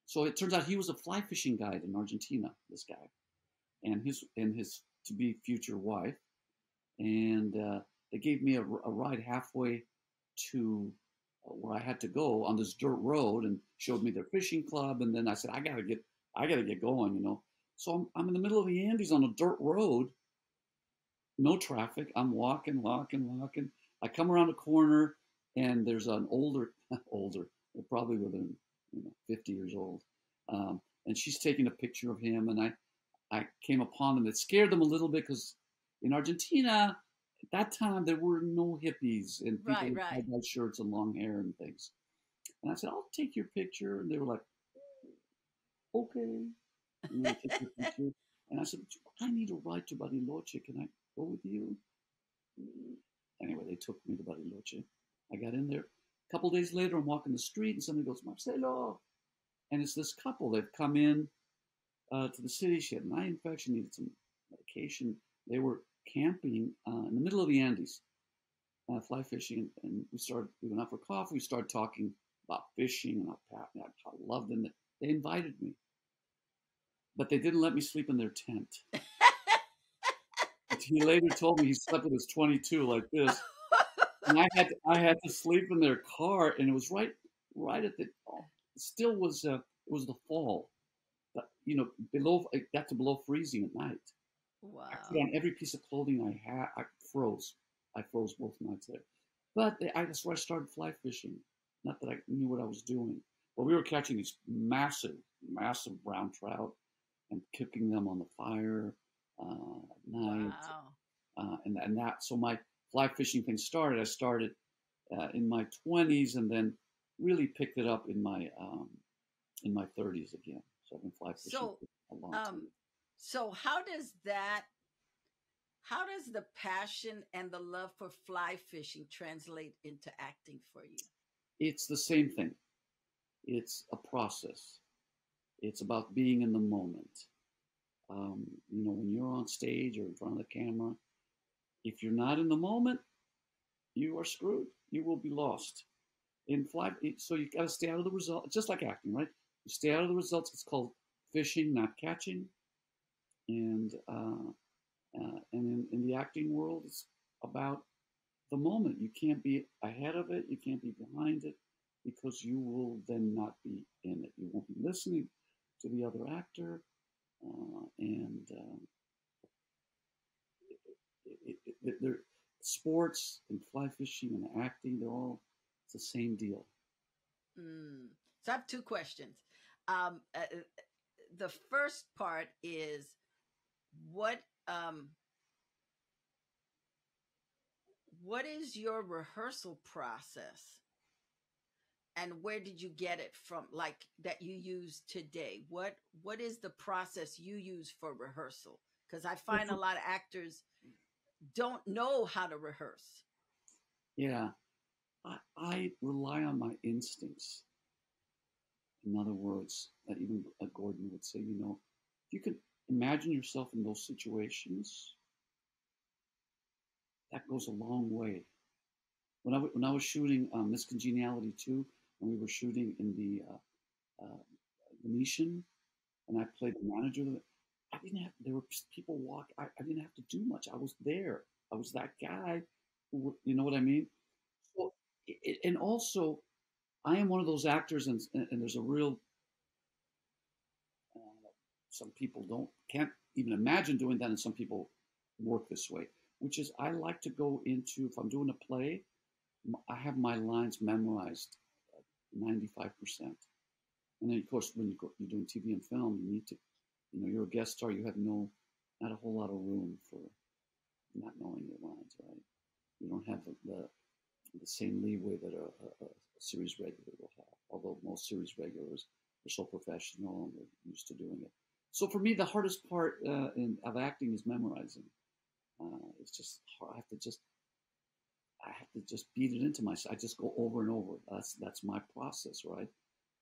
So it turns out he was a fly fishing guide in Argentina. This guy, and his to be future wife, and they gave me a ride halfway to where I had to go on this dirt road, and showed me their fishing club. And then I said, I gotta get going. So I'm in the middle of the Andes on a dirt road, no traffic. I'm walking, walking, walking. I come around a corner, and there's an older, probably within 50 years old, and she's taking a picture of him, and I came upon them. It scared them a little bit because in Argentina at that time there were no hippies and people Right, with right. tie-dye shirts and long hair and things. And I said, "I'll take your picture," and they were like, "Okay." And they took your picture, and I said, "I need a ride to Bariloche. Can I go with you?" Anyway, they took me to Bariloche. I got in there. A couple days later, I'm walking the street, and somebody goes, "Marcelo," and it's this couple. They've come in to the city. She had an eye infection, needed some medication. They were camping in the middle of the Andes, fly fishing, and we went out for coffee. We started talking about fishing, and I loved them. They invited me, but they didn't let me sleep in their tent. He later told me he slept with his 22 like this, and I had to sleep in their car, and it was right at the it still was it was the fall, but below it got to below freezing at night. I put Wow. on every piece of clothing I had. Froze. I froze both nights there. But that's where I started fly fishing. Not that I knew what I was doing, but we were catching these massive, massive brown trout and cooking them on the fire at night. Wow. And that, so my fly fishing thing started. I started in my 20s, and then really picked it up in my 30s again. So I've been fly fishing So, for a long um, time. so how does the passion and the love for fly fishing translate into acting for you? It's the same thing. It's a process. It's about being in the moment. When you're on stage or in front of the camera, if you're not in the moment, you are screwed. You will be lost. So you got to stay out of the result. It's just like acting, right? You stay out of the results. It's called fishing, not catching. And in the acting world, it's about the moment. You can't be ahead of it. You can't be behind it. because you will then not be in it. You won't be listening to the other actor, and they're sports and fly fishing and acting. They're all it's the same deal. Mm. So I have two questions. The first part is what um, what is your rehearsal process, and where did you get it from? Like that you use today. What is the process you use for rehearsal? Because I find a lot of actors don't know how to rehearse. Yeah, I rely on my instincts. In other words, even Gordon would say, if you can imagine yourself in those situations, that goes a long way. When I was shooting Miss Congeniality 2, and we were shooting in the Venetian, and I played the manager, I didn't have, there were people I didn't have to do much. I was there. I was that guy. You know what I mean? So, and also, I am one of those actors, and there's a real, some people can't even imagine doing that, and some people work this way, which is I like to go into, if I'm doing a play, I have my lines memorized 95%. And then, of course, when you're doing TV and film, you need to, you're a guest star, you have not a whole lot of room for not knowing your lines, right? You don't have the same leeway that a series regular will have, although most series regulars are so professional and they're used to doing it. So for me, the hardest part of acting is memorizing. It's just hard. I have to just beat it into myself. I just go over and over. That's my process, right?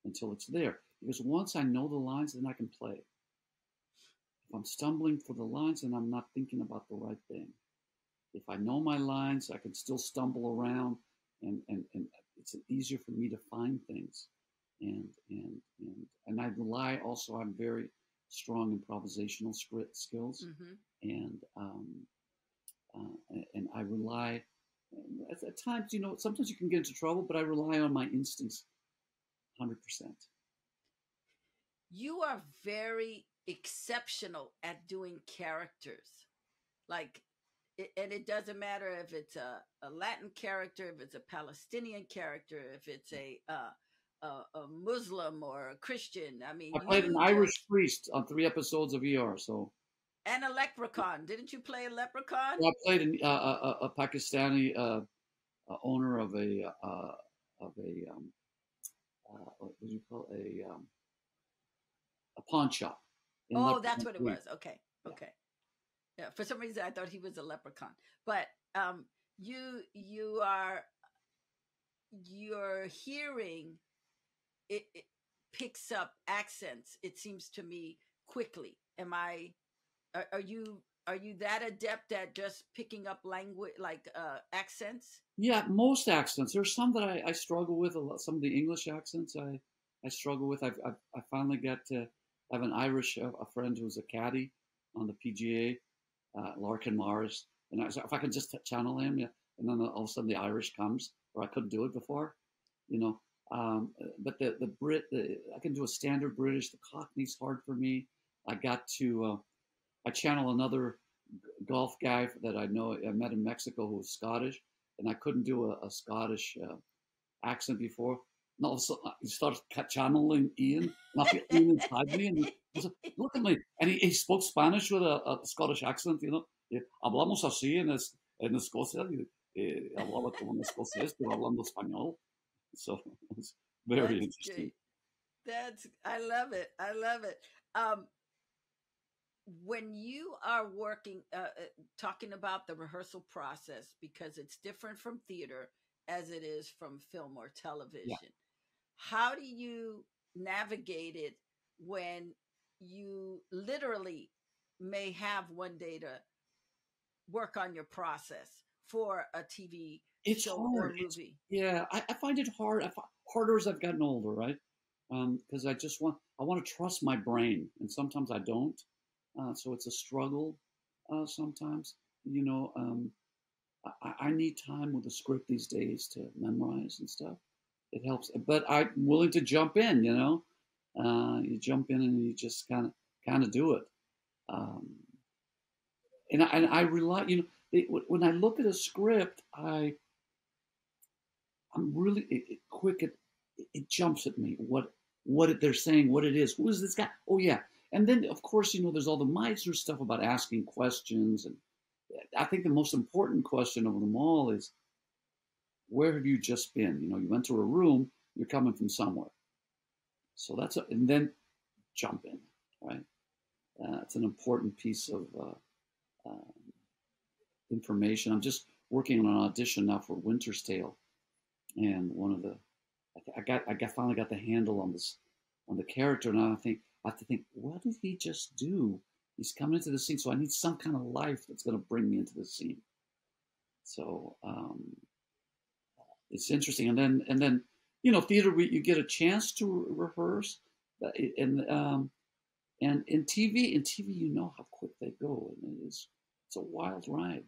Until it's there. Because once I know the lines, then I can play. If I'm stumbling for the lines, then I'm not thinking about the right thing. If I know my lines, I can still stumble around, and it's easier for me to find things. And I rely also on very strong improvisational script skills, Mm-hmm. and I rely at times, sometimes you can get into trouble, but I rely on my instincts 100%. You are very exceptional at doing characters. Like, and it doesn't matter if it's a Latin character, if it's a Palestinian character, if it's a Muslim or a Christian. I mean, I played an you Irish just priest on 3 episodes of ER. So and a leprechaun. Didn't you play a leprechaun? I played a Pakistani owner of what do you call a pawn shop in Oh, that's Leprechaun what it 3. was. Okay, Yeah. okay. Yeah, for some reason I thought he was a leprechaun, but you are your hearing it picks up accents. It seems to me quickly. Am I? Are you that adept at just picking up language like accents? Yeah, most accents. There's some that I struggle with. A lot, some of the English accents I struggle with. I finally got to have an Irish a friend who's a caddy on the PGA, Larkin Mars, and I was, if I could just channel him, yeah, and then all of a sudden the Irish comes, where I couldn't do it before, you know. But the I can do a standard British. The Cockney's hard for me. I got to I channel another golf guy that I know I met in Mexico who was Scottish, and I couldn't do a Scottish accent before. And all of a sudden, he started channeling Ian, and I feel Ian inside me, and he said, "Look at me!" And he spoke Spanish with a Scottish accent, Hablamos así en Escocia, hablaba como un escocés, pero hablando español. So it was very That's interesting. great. That's I love it. I love it. Um, when you are working talking about the rehearsal process, because it's different from theater as it is from film or Yeah. television, how do you navigate it when you literally may have one day to work on your process for a TV It's show or hard. movie? Yeah, I find it hard. Harder as I've gotten older, right? Because I want to trust my brain, and sometimes I don't. So it's a struggle sometimes. You know, I need time with the script these days to memorize and stuff. it helps. But I'm willing to jump in. You jump in and you just kind of do it. Um, and I rely. When I look at a script, I'm really quick at it jumps at me they're saying, what it is. Who is this guy? Oh yeah. And then of course, there's all the Meisner stuff about asking questions, and I think the most important question of them all is, where have you just been? You enter a room, you're coming from somewhere. So and then jump in, right? It's an important piece of information. I'm just working on an audition now for Winter's Tale, and I finally got the handle on the character. Now I have to think, what did he just do? He's coming into the scene, so I need some kind of life that's going to bring me into the scene. So it's interesting, and then theater, you get a chance to rehearse, and in TV, how quick they go, and it's a wild ride,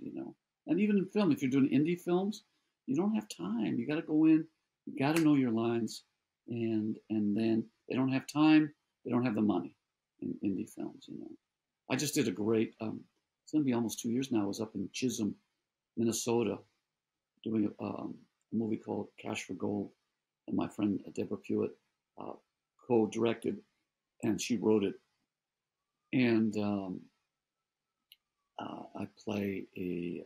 And even in film, if you're doing indie films, you don't have time. You got to go in, you got to know your lines, and then they don't have time, they don't have the money in indie films. I just did a great. It's going to be almost 2 years now. I was up in Chisholm, Minnesota, doing a movie called Cash for Gold, and my friend Deborah Pewitt co-directed, and she wrote it. And I play a.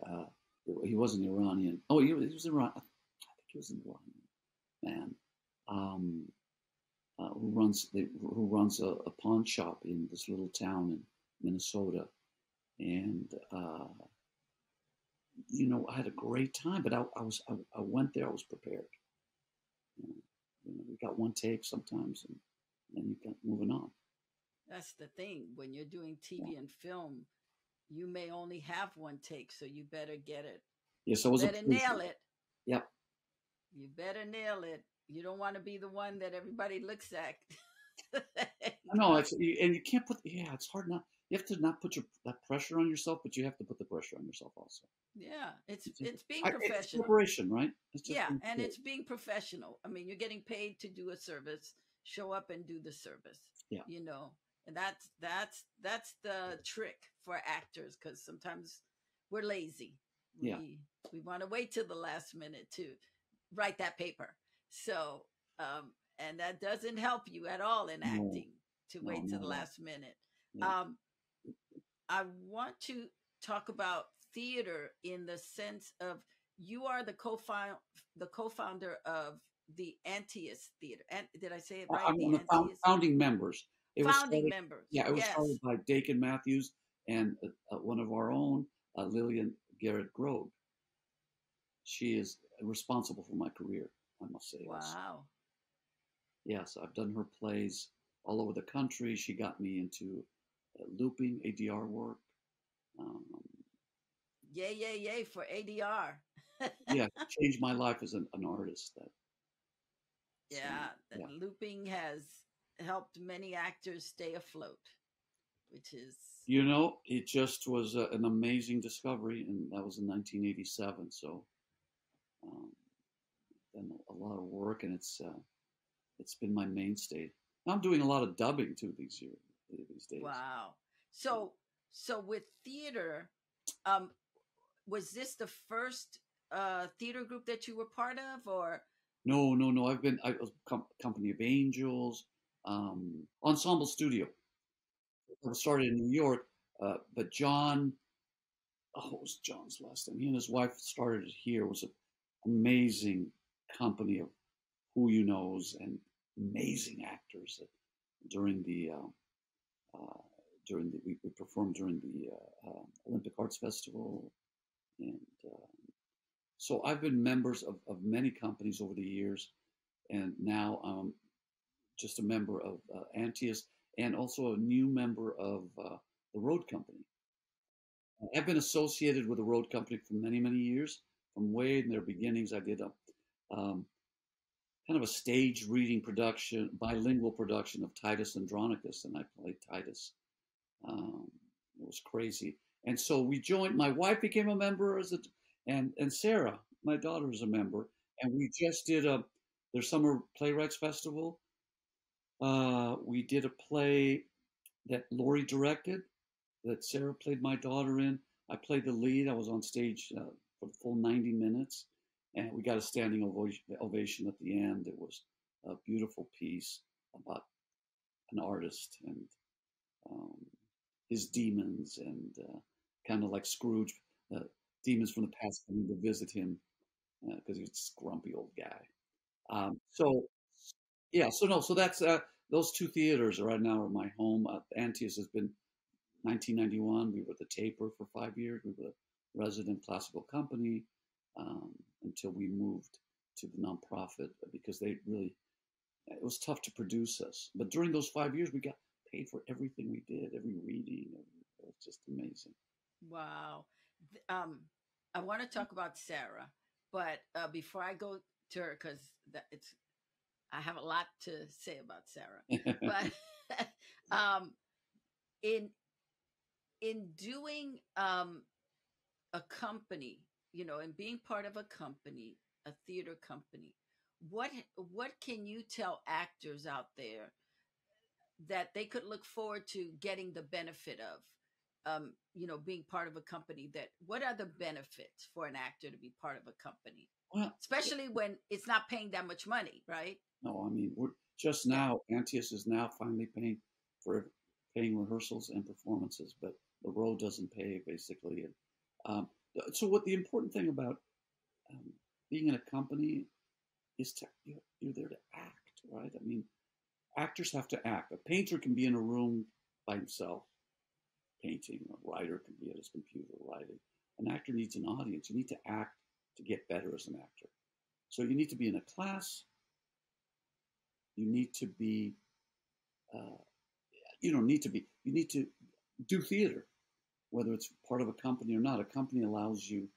He wasn't Iranian. Oh, he was Iran. I think he was an Iranian man who runs a pawn shop in this little town in Minnesota, and I had a great time. But I went there. I was prepared. We got one take sometimes, and then you got moving on. That's the thing. When you're doing TV and film, you may only have one take, so you better get it. Yes, I was better nail it. Yep. You better nail it. You don't want to be the one that everybody looks at. No, and you can't put. Yeah, it's hard not. You have to not put that pressure on yourself, but you have to put the pressure on yourself also. Yeah, it's being professional. It's preparation, right? It's being professional. I mean, you're getting paid to do a service. Show up and do the service. Yeah. And that's the trick for actors, because sometimes we're lazy. We want to wait till the last minute to write that paper. So, and that doesn't help you at all in acting to wait till the last minute. Yeah. I want to talk about theater in the sense of you are the co-founder of the Antius Theater. And did I say it right? I'm one of the founding members. Members. Yeah, it was started by Dakin Matthews and one of our own, Lillian Garrett Grove. She is responsible for my career, I must say. Wow. Yes, I've done her plays all over the country. She got me into looping, ADR work. Yay for ADR. Yeah, changed my life as an artist. Looping has helped many actors stay afloat, which is... it just was an amazing discovery, and that was in 1987, so done a lot of work, and it's been my mainstay. I'm doing a lot of dubbing too these days. Wow. So with theater, was this the first theater group that you were part of, or? No. I was Company of Angels, Ensemble Studio. It started in New York, but John, what was John's last name? He and his wife started it here. It was an amazing company of who you knows and amazing actors. We performed during the Olympic Arts Festival, and so I've been members of many companies over the years, and now I'm just a member of Antius, and also a new member of the Road Company. I've been associated with the Road Company for many, many years. From way in their beginnings, I did a kind of a stage reading production, bilingual production of Titus Andronicus, and I played Titus. It was crazy. And so we joined, my wife became a member and Sarah, my daughter, is a member. And we just did their summer playwrights festival. We did a play that Lori directed, that Sarah played my daughter in. I played the lead. I was on stage for the full 90 minutes, and we got a standing ovation at the end. It was a beautiful piece about an artist and um, his demons, and kind of like Scrooge, demons from the past coming to visit him because he's a grumpy old guy. So yeah, so no, so that's those two theaters right now are my home. Antius has been 1991. We were the Taper for 5 years. We were a resident classical company until we moved to the nonprofit because they really, it was tough to produce us. But during those 5 years, we got paid for everything we did, every reading. It was just amazing. Wow. I want to talk about Sarah, but before I go to her, because it's I have a lot to say about Sarah. But um, in doing a company, and being part of a company, a theater company, what what can you tell actors out there that they could look forward to getting the benefit of? Being part of a company, that what are the benefits for an actor to be part of a company, Well, especially when it's not paying that much money, right? no, I mean, we're just Yeah. now, Antius is now finally for paying rehearsals and performances, but the road doesn't pay basically. And, so what the important thing about um, being in a company is you're there to act, right? I mean, actors have to act. A painter can be in a room by himself painting. A writer can be at his computer writing. An actor needs an audience. You need to act to get better as an actor. So you need to be in a class. You need to be uh, you don't need to be, you need to do theater, whether it's part of a company or not. A company allows you,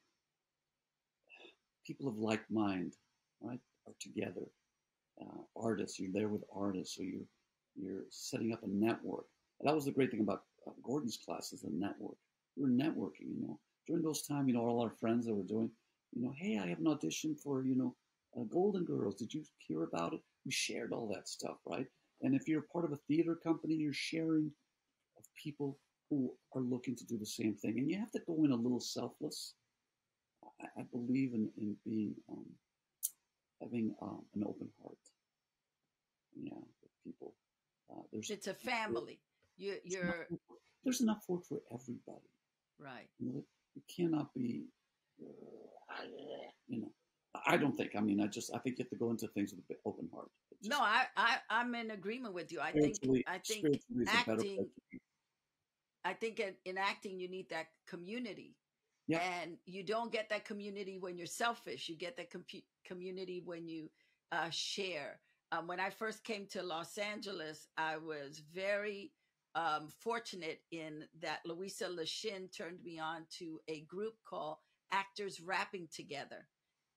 people of like mind, right, are together. Artists, you're there with artists, so you're setting up a network. And that was the great thing about Gordon's class, is the network. We were networking, during those time, all our friends that were doing, hey, I have an audition for, Golden Girls. Did you hear about it? We shared all that stuff, right? And if you're part of a theater company, you're sharing of people who are looking to do the same thing. And you have to go in a little selfless. I believe in being, having an open heart. Yeah, with people. It's a family. You're There's enough work for everybody. right. You cannot be, you know, I don't think. I mean, I think you have to go into things with a bit open heart. No, I'm in agreement with you. I think Spiritually is a better acting. place to be. I think in acting you need that community, Yeah. and you don't get that community when you're selfish. You get that community when you share. When I first came to Los Angeles, I was very fortunate in that Louisa Lashin turned me on to a group called Actors Rapping Together.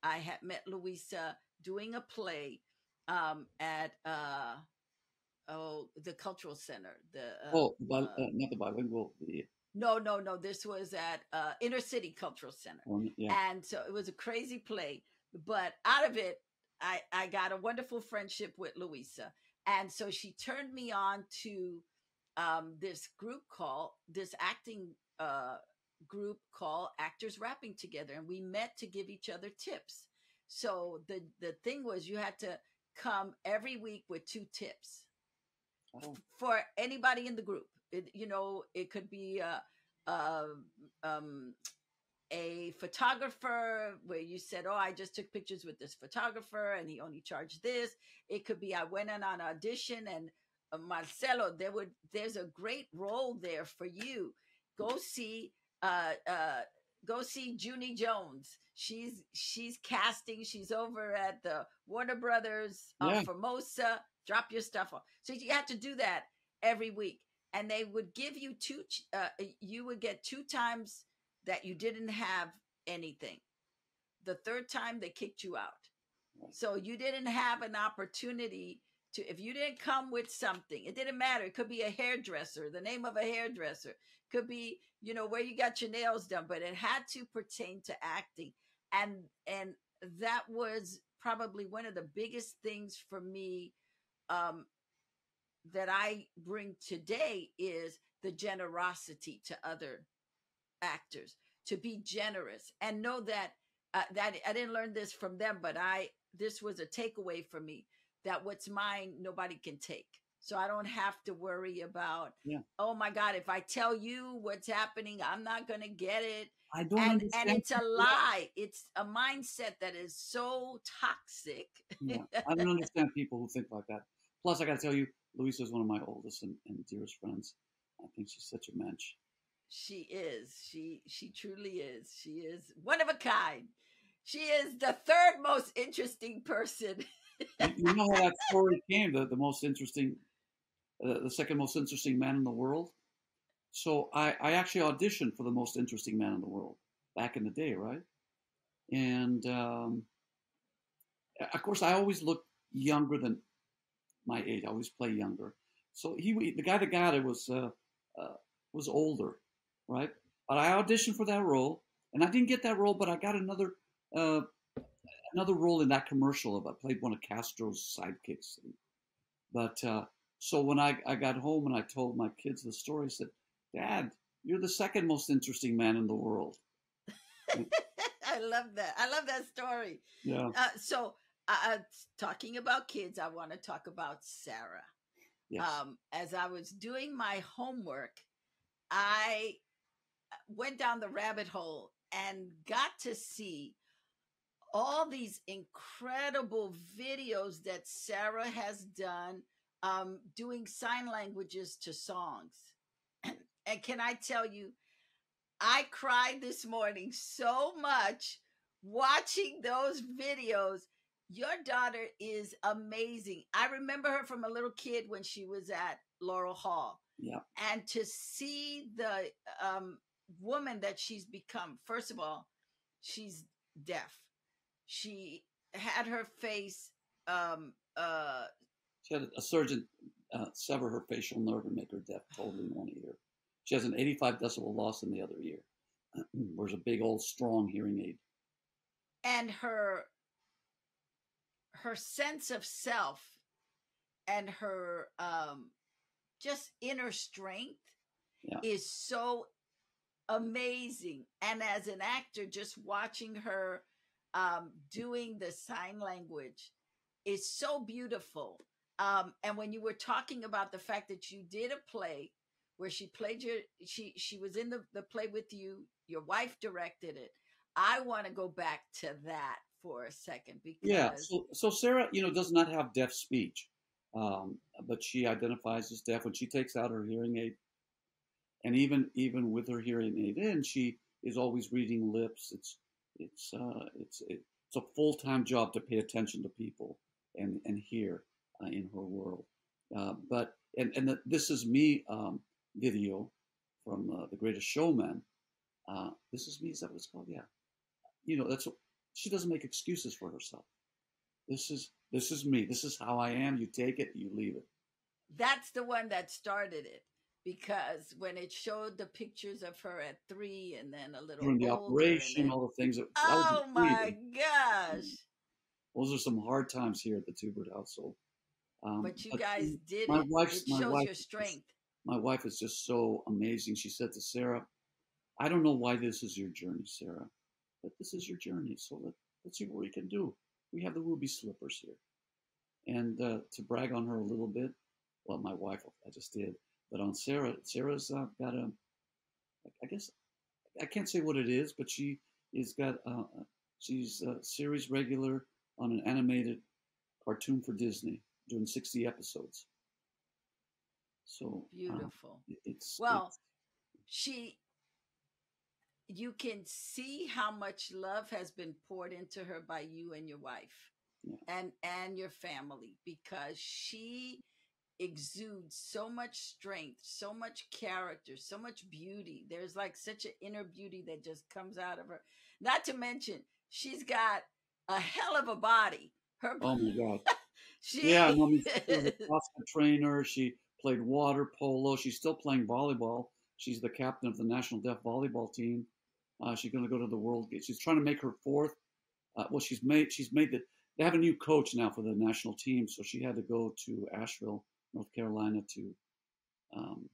I had met Louisa doing a play at the cultural center. Oh, not the bilingual. The No. This was at Inner City Cultural Center, yeah. and so it was a crazy play. But out of it, I got a wonderful friendship with Louisa, and so she turned me on to this acting group called Actors Rapping Together, and we met to give each other tips. So the thing was, you had to come every week with two tips Oh, for anybody in the group. It could be a, um, a photographer where you said, "Oh, I just took pictures with this photographer, and he only charged this." It could be I went in on audition, and Marcelo, there's a great role there for you. Go see. Uh, uh, Go see Junie Jones. She's casting. She's over at the Warner Brothers yeah. Formosa. Drop your stuff off. So you had to do that every week, and they would give you two. You would get two times that you didn't have anything. The third time they kicked you out. So you didn't have an opportunity to, if you didn't come with something, it didn't matter. It could be a hairdresser, the name of a hairdresser, could be, where you got your nails done, but it had to pertain to acting. And that was probably one of the biggest things for me, um, that I bring today is the generosity to other actors, to be generous and know that, that I didn't learn this from them, but this was a takeaway for me, that what's mine nobody can take. So I don't have to worry about, Yeah. oh my God, if I tell you what's happening, I'm not going to get it. I don't And understand it's a lie. It's a mindset that is so toxic. Yeah, I don't understand people who think like that. Plus, I got to tell you, Louisa is one of my oldest and dearest friends. I think she's such a mensch. She is. She truly is. She is one of a kind. She is the third most interesting person. You know how that story came? The most interesting, the second most interesting man in the world. So I actually auditioned for the most interesting man in the world back in the day, right? And of course, I always looked younger than my age. I always play younger. So the guy that got it was older, right? But I auditioned for that role, and I didn't get that role, but I got uh, another role in that commercial. I played one of Castro's sidekicks. But so when I got home and I told my kids the story, I said, "Dad, you're the second most interesting man in the world." I love that. I love that story. Yeah. So, talking about kids, I want to talk about Sarah. Yes. As I was doing my homework, I went down the rabbit hole and got to see all these incredible videos that Sarah has done, doing sign languages to songs. And can I tell you, I cried this morning so much watching those videos. Your daughter is amazing. I remember her from a little kid when she was at Laurel Hall. Yeah. And to see the woman that she's become, first of all, she's deaf. She had her face, she had a surgeon sever her facial nerve and make her deaf totally in one ear. She has an 85 decibel loss in the other ear. There's a big old strong hearing aid. And her sense of self and her just inner strength is so amazing. And as an actor, just watching her doing the sign language is so beautiful. And when you were talking about the fact that you did a play where she played she was in the play with you, your wife directed it. I want to go back to that for a second because so Sarah, does not have deaf speech, but she identifies as deaf when she takes out her hearing aid, and even with her hearing aid in, she is always reading lips. It's a full-time job to pay attention to people and hear in her world. But This Is Me video from The Greatest Showman. This Is Me, is that what it's called? Yeah. That's what, she doesn't make excuses for herself. This is me. This is how I am. You take it, you leave it. That's the one that started it, because when it showed the pictures of her at 3 and then a little during the older, operation, all the things. Oh my gosh! Those are some hard times here at the Tubert household. But you guys did my it. Wife's, it shows your strength. My wife is just so amazing. She said to Sarah, "I don't know why this is your journey, Sarah, but this is your journey. So let's see what we can do. We have the ruby slippers here." And to brag on her a little bit, well, my wife, I just did, but on Sarah's got I guess I can't say what it is, but she is got she's a series regular on an animated cartoon for Disney, doing 60 episodes. So beautiful. It's you can see how much love has been poured into her by you and your wife, and your family, because she exudes so much strength, so much character, so much beauty. There's like such an inner beauty that just comes out of her. Not to mention, she's got a hell of a body. Oh my God. She's a CrossFit trainer. She played water polo. She's still playing volleyball. She's the captain of the national deaf volleyball team. She's going to go to the world. She's trying to make her fourth. She's made they have a new coach now for the national team, so she had to go to Asheville, North Carolina, to um,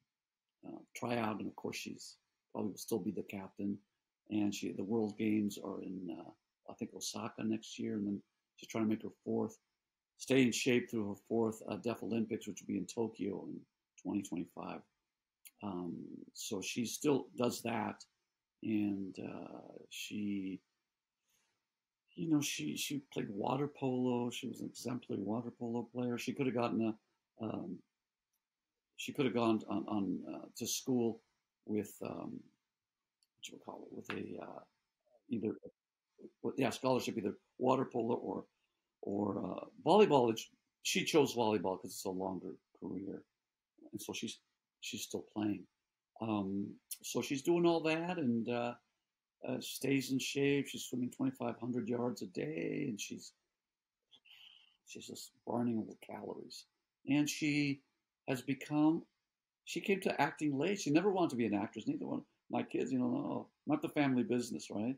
try out, and of course she's probably will still be the captain. And the World Games are in I think Osaka next year, and then she's trying to make her fourth, stay in shape through her fourth Deaf Olympics, which will be in Tokyo in 2025. Um, so she still does that, and she played water polo. She was an exemplary water polo player. She could have gotten she could have gone on to school with what you would call it, with a either scholarship, either water polo or volleyball. She chose volleyball because it's a longer career, and so she's still playing. So she's doing all that, and stays in shape. She's swimming 2,500 yards a day, and she's just burning all the calories. And has become. She came to acting late. She never wanted to be an actress. Neither one of my kids, no, not the family business, right?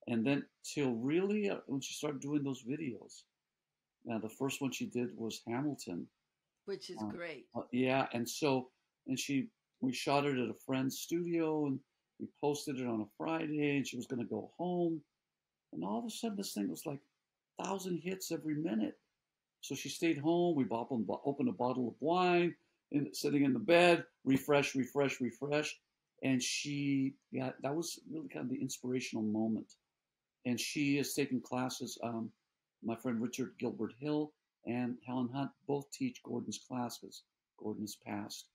And then till really when she started doing those videos, the first one she did was Hamilton, which is great. Yeah, and we shot it at a friend's studio, and we posted it on a Friday, and she was going to go home, and all of a sudden this thing was like 1,000 hits every minute. So she stayed home. We opened a bottle of wine, and sitting in the bed, refresh, and that was really kind of the inspirational moment. And she has taken classes. My friend Richard Gilbert Hill and Helen Hunt both teach Gordon's classes. Gordon has passed.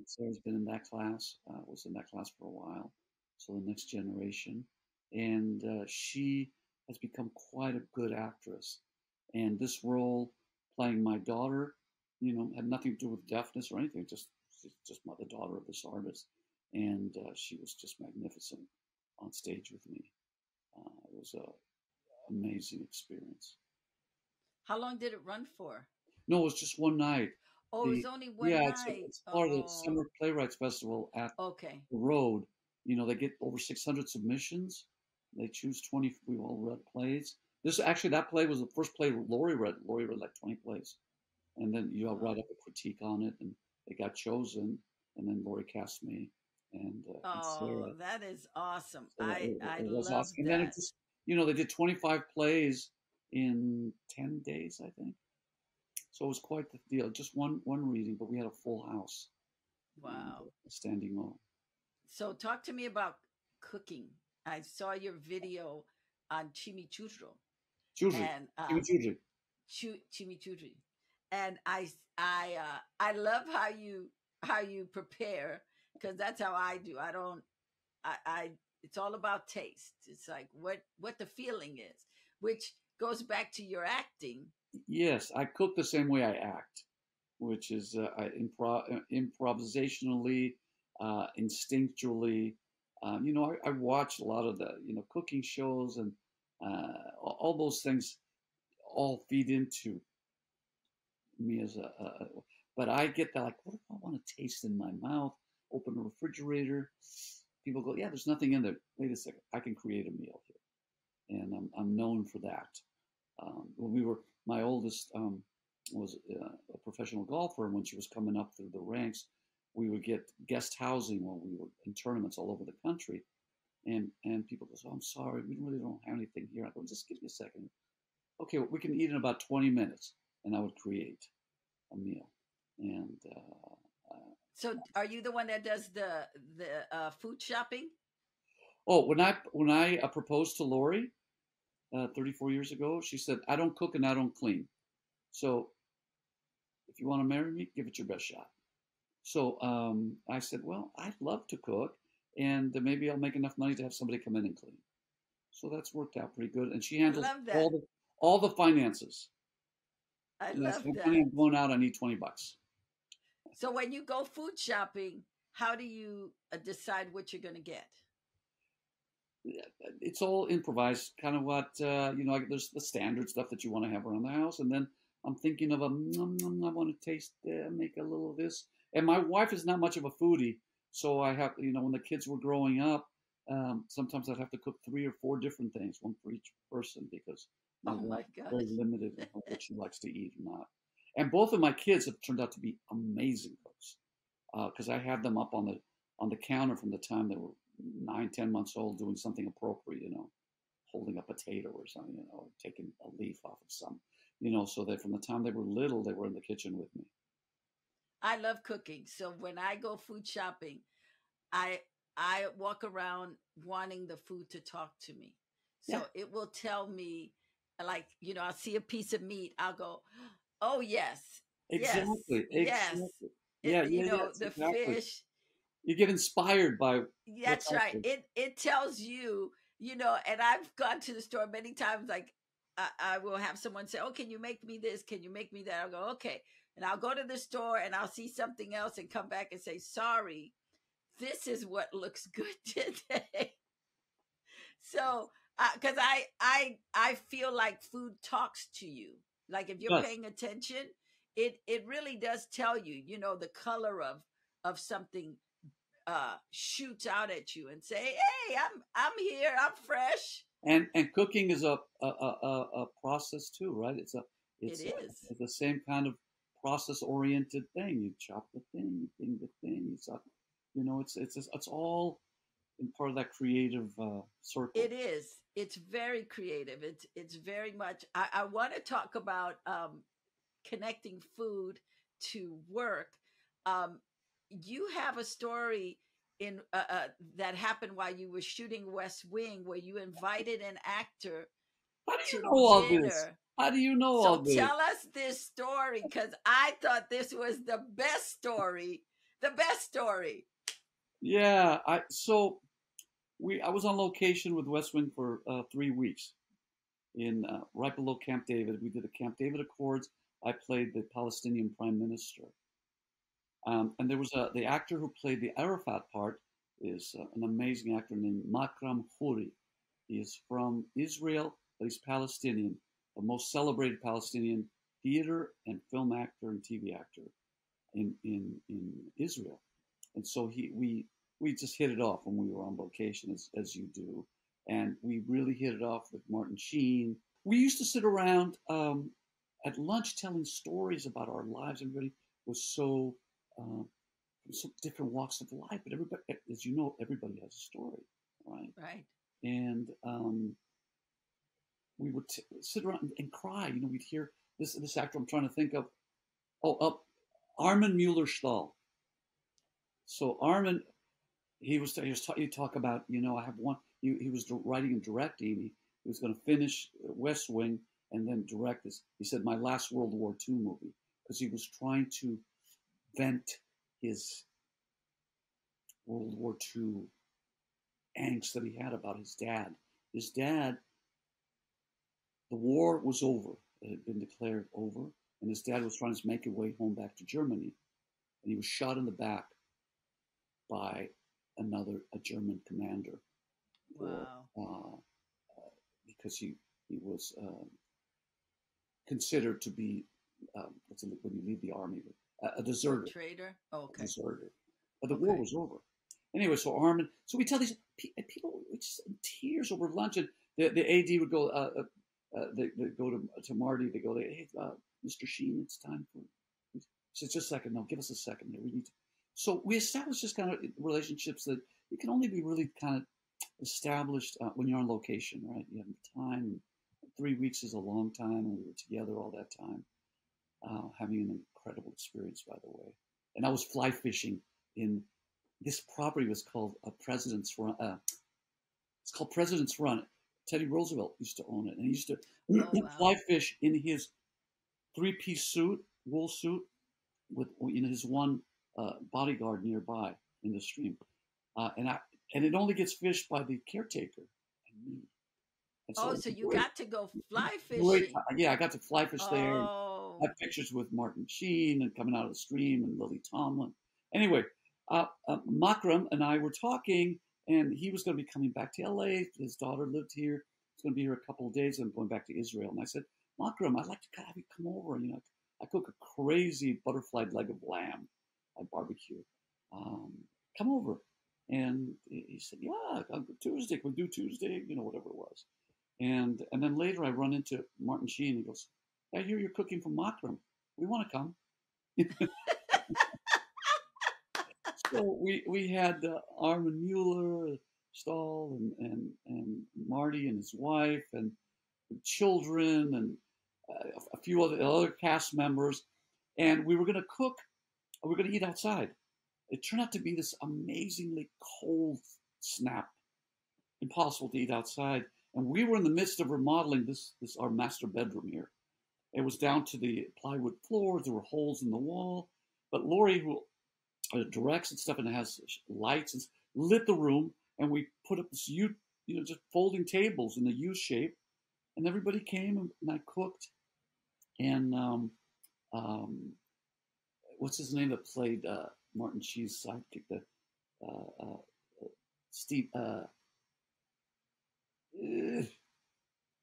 Sarah's been in that class, was in that class for a while. So the next generation. And she has become quite a good actress. And this role, playing my daughter, had nothing to do with deafness or anything. She's just the daughter of this artist. And she was just magnificent on stage with me. It was an amazing experience. How long did it run for? No, it was just one night. Oh, it was only one night. It's part of the Summer Playwrights Festival at the Road. They get over 600 submissions. They choose 20. We all read plays. That play was the first play Lori read. Lori read like 20 plays, and then you all write up a critique on it, and it got chosen, and then Lori cast me. And Sarah. That is awesome. So I love awesome. And that. then it just, they did 25 plays in 10 days, I think. So it was quite the deal. Just one reading, but we had a full house. Wow. A standing room. So talk to me about cooking. I saw your video on chimichurri. Chimichurri. Chimichurri. And I love how you prepare, because that's how I do. It's all about taste. It's like what the feeling is, which goes back to your acting. Yes, I cook the same way I act, which is improvisationally, instinctually. I watch a lot of the cooking shows, and all those things all feed into me as but I get that, like, what do I want to taste in my mouth? Open a refrigerator. People go, yeah, there's nothing in there. Wait a second, I can create a meal here, and I'm known for that. My oldest was a professional golfer, and when she was coming up through the ranks, we would get guest housing when we were in tournaments all over the country, and people go, oh, I'm sorry, we really don't have anything here. I go, just give me a second. Okay, well, we can eat in about 20 minutes, and I would create a meal. And so, are you the one that does the food shopping? Oh, when I proposed to Lori 34 years ago, she said, I don't cook and I don't clean. So if you want to marry me, give it your best shot. So I said, well, I'd love to cook, and maybe I'll make enough money to have somebody come in and clean. So that's worked out pretty good. And she handles all the finances. I love that. When I'm going out, I need $20. So when you go food shopping, how do you decide what you're going to get? It's all improvised, kind of what, there's the standard stuff that you want to have around the house. And then I'm thinking of I want to taste, make a little of this. And my wife is not much of a foodie. So I have, when the kids were growing up, sometimes I'd have to cook 3 or 4 different things, one for each person, because My Oh wife my is very gosh. limited in what she likes to eat or not. And both of my kids have turned out to be amazing cooks because I had them up on the counter from the time they were 9, 10 months old, doing something appropriate, holding a potato or something, taking a leaf off of some, so that from the time they were little, they were in the kitchen with me. I love cooking. So when I go food shopping, I I walk around wanting the food to talk to me. Yeah, So it will tell me, like, I'll see a piece of meat, I'll go, "Oh yes. Yes. exactly, Yes." exactly. Yeah, yeah, yes, The exactly. fish. You get inspired by what's That's out right. there. It tells you, and I've gone to the store many times. Like I will have someone say, "Oh, can you make me this? Can you make me that?" I'll go, "Okay," and I'll go to the store and I'll see something else and come back and say, "Sorry, this is what looks good today." So, because I feel like food talks to you. Like if you're Yes. paying attention, it really does tell you. The color of something shoots out at you and say, "Hey, I'm here. I'm fresh." And cooking is a process too, right? It is. It's the same kind of process oriented thing. You chop the thing, you thing the thing, you chop, it's all in part of that creative circle. It is. It's very creative. It's very much. I want to talk about connecting food to work. Um, you have a story in that happened while you were shooting West Wing, where you invited an actor How do you to know all this? dinner. How do you know So all this? tell us this story, because I thought this was the best story. The best story. Yeah, I was on location with West Wing for 3 weeks in right below Camp David. We did the Camp David Accords. I played the Palestinian Prime Minister. And there was the actor who played the Arafat part is an amazing actor named Makram Houri. He is from Israel, but he's Palestinian, the most celebrated Palestinian theater and film actor and TV actor in Israel. And so we just hit it off when we were on location, as you do, and we really hit it off with Martin Sheen. We used to sit around at lunch telling stories about our lives. Everybody was uh, from so different walks of life, but everybody, as you know, everybody has a story, right? Right. And we would sit around and cry. We'd hear this actor I'm trying to think of. Oh, Armin Mueller-Stahl. So Armin, he talk about, I have one. He was writing and directing. He was going to finish West Wing and then direct this. He said my last World War II movie, because he was trying to vent his World War II angst that he had about his dad. His dad, the war was over. It had been declared over, and his dad was trying to make his way home back to Germany, and he was shot in the back by a German commander for Wow. because he was considered to be when you leave the army a deserter, Traitor. Oh, a okay. deserter. But the war Okay. was over. Anyway, so Armin. So we tell these people just in tears over lunch, and the AD would go. They go to Marty. They go, hey, Mr. Sheen, it's time for. He says, just a second. No, give us a second here. We need to. So we established this kind of relationships that you can only be really kind of established when you're on location, right? You have time. 3 weeks is a long time, and we were together all that time, having an incredible experience, by the way. And I was fly fishing in this property was called President's Run. It's called President's Run. Teddy Roosevelt used to own it, and he used to Oh wow. fly fish in his three-piece suit, wool suit, with his one bodyguard nearby in the stream, and it only gets fished by the caretaker and me. And so Oh, it so was you great, got to go fly great. fishing. Yeah, I got to fly fish there. And Oh. have pictures with Martin Sheen and coming out of the stream and Lily Tomlin. Anyway, Makram and I were talking, and he was going to be coming back to LA. His daughter lived here. He's going to be here a couple of days and going back to Israel. And I said, Makram, I'd like to have you come over. I cook a crazy butterflied leg of lamb at barbecue. Um, come over. And he said, yeah, Tuesday. Can we do Tuesday? Whatever it was. And then later I run into Martin Sheen. He goes, "I hear you're cooking for Makram. We want to come." So we had Armin Mueller, Stahl, and Marty and his wife and children and a few other cast members, and we were going to cook. We were going to eat outside. It turned out to be this amazingly cold snap, impossible to eat outside. And we were in the midst of remodeling this our master bedroom here. It was down to the plywood floors. There were holes in the wall. But Lori, who directs and stuff and has lights, and lit the room. And we put up this just folding tables in the U shape. And everybody came and I cooked. And what's his name that played Martin Sheen's sidekick? Steve.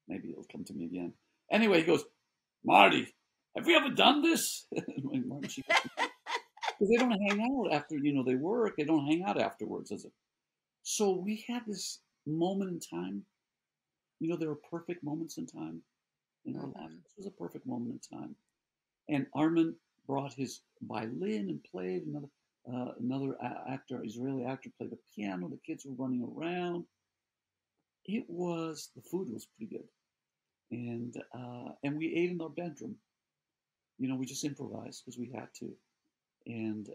Maybe it'll come to me again. Anyway, he goes, "Marty, have you ever done this?" Martin Sheen, because they don't hang out after they work. They don't hang out afterwards, is it? So we had this moment in time. There are perfect moments in time in our life. This was a perfect moment in time. And Armin brought his violin and played. Another actor, Israeli actor, played the piano. The kids were running around. The food was pretty good, and we ate in our bedroom. We just improvised because we had to, and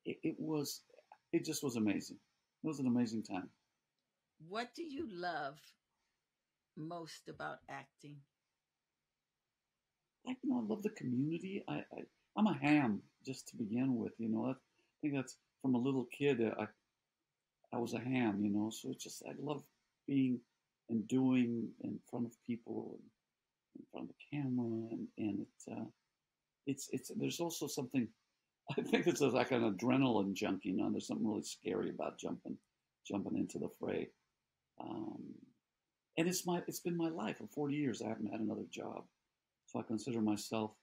it just was amazing. It was an amazing time. What do you love most about acting? I love the community. I'm a ham just to begin with. I think that's from a little kid. I was a ham. So it's just I love being and doing in front of people and in front of the camera, and it's there's also something. I think it's like an adrenaline junkie. There's something really scary about jumping into the fray. And it's been my life for 40 years. I haven't had another job, so I consider myself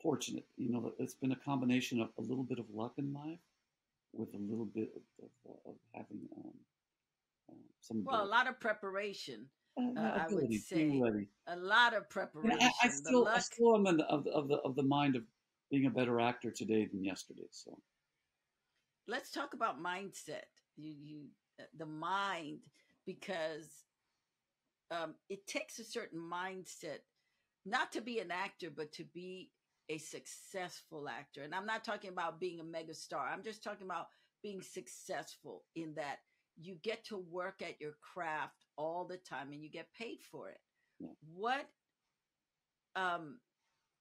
fortunate. It's been a combination of a little bit of luck in life with a little bit of having some. Well, a lot of preparation. I would Ability, say ready. a lot of preparation. I The luck. still am of the mind of being a better actor today than yesterday. So Let's talk about mindset. The mind, because it takes a certain mindset, not to be an actor, but to be a successful actor. And I'm not talking about being a mega star. I'm just talking about being successful in that you get to work at your craft all the time and you get paid for it. yeah. What,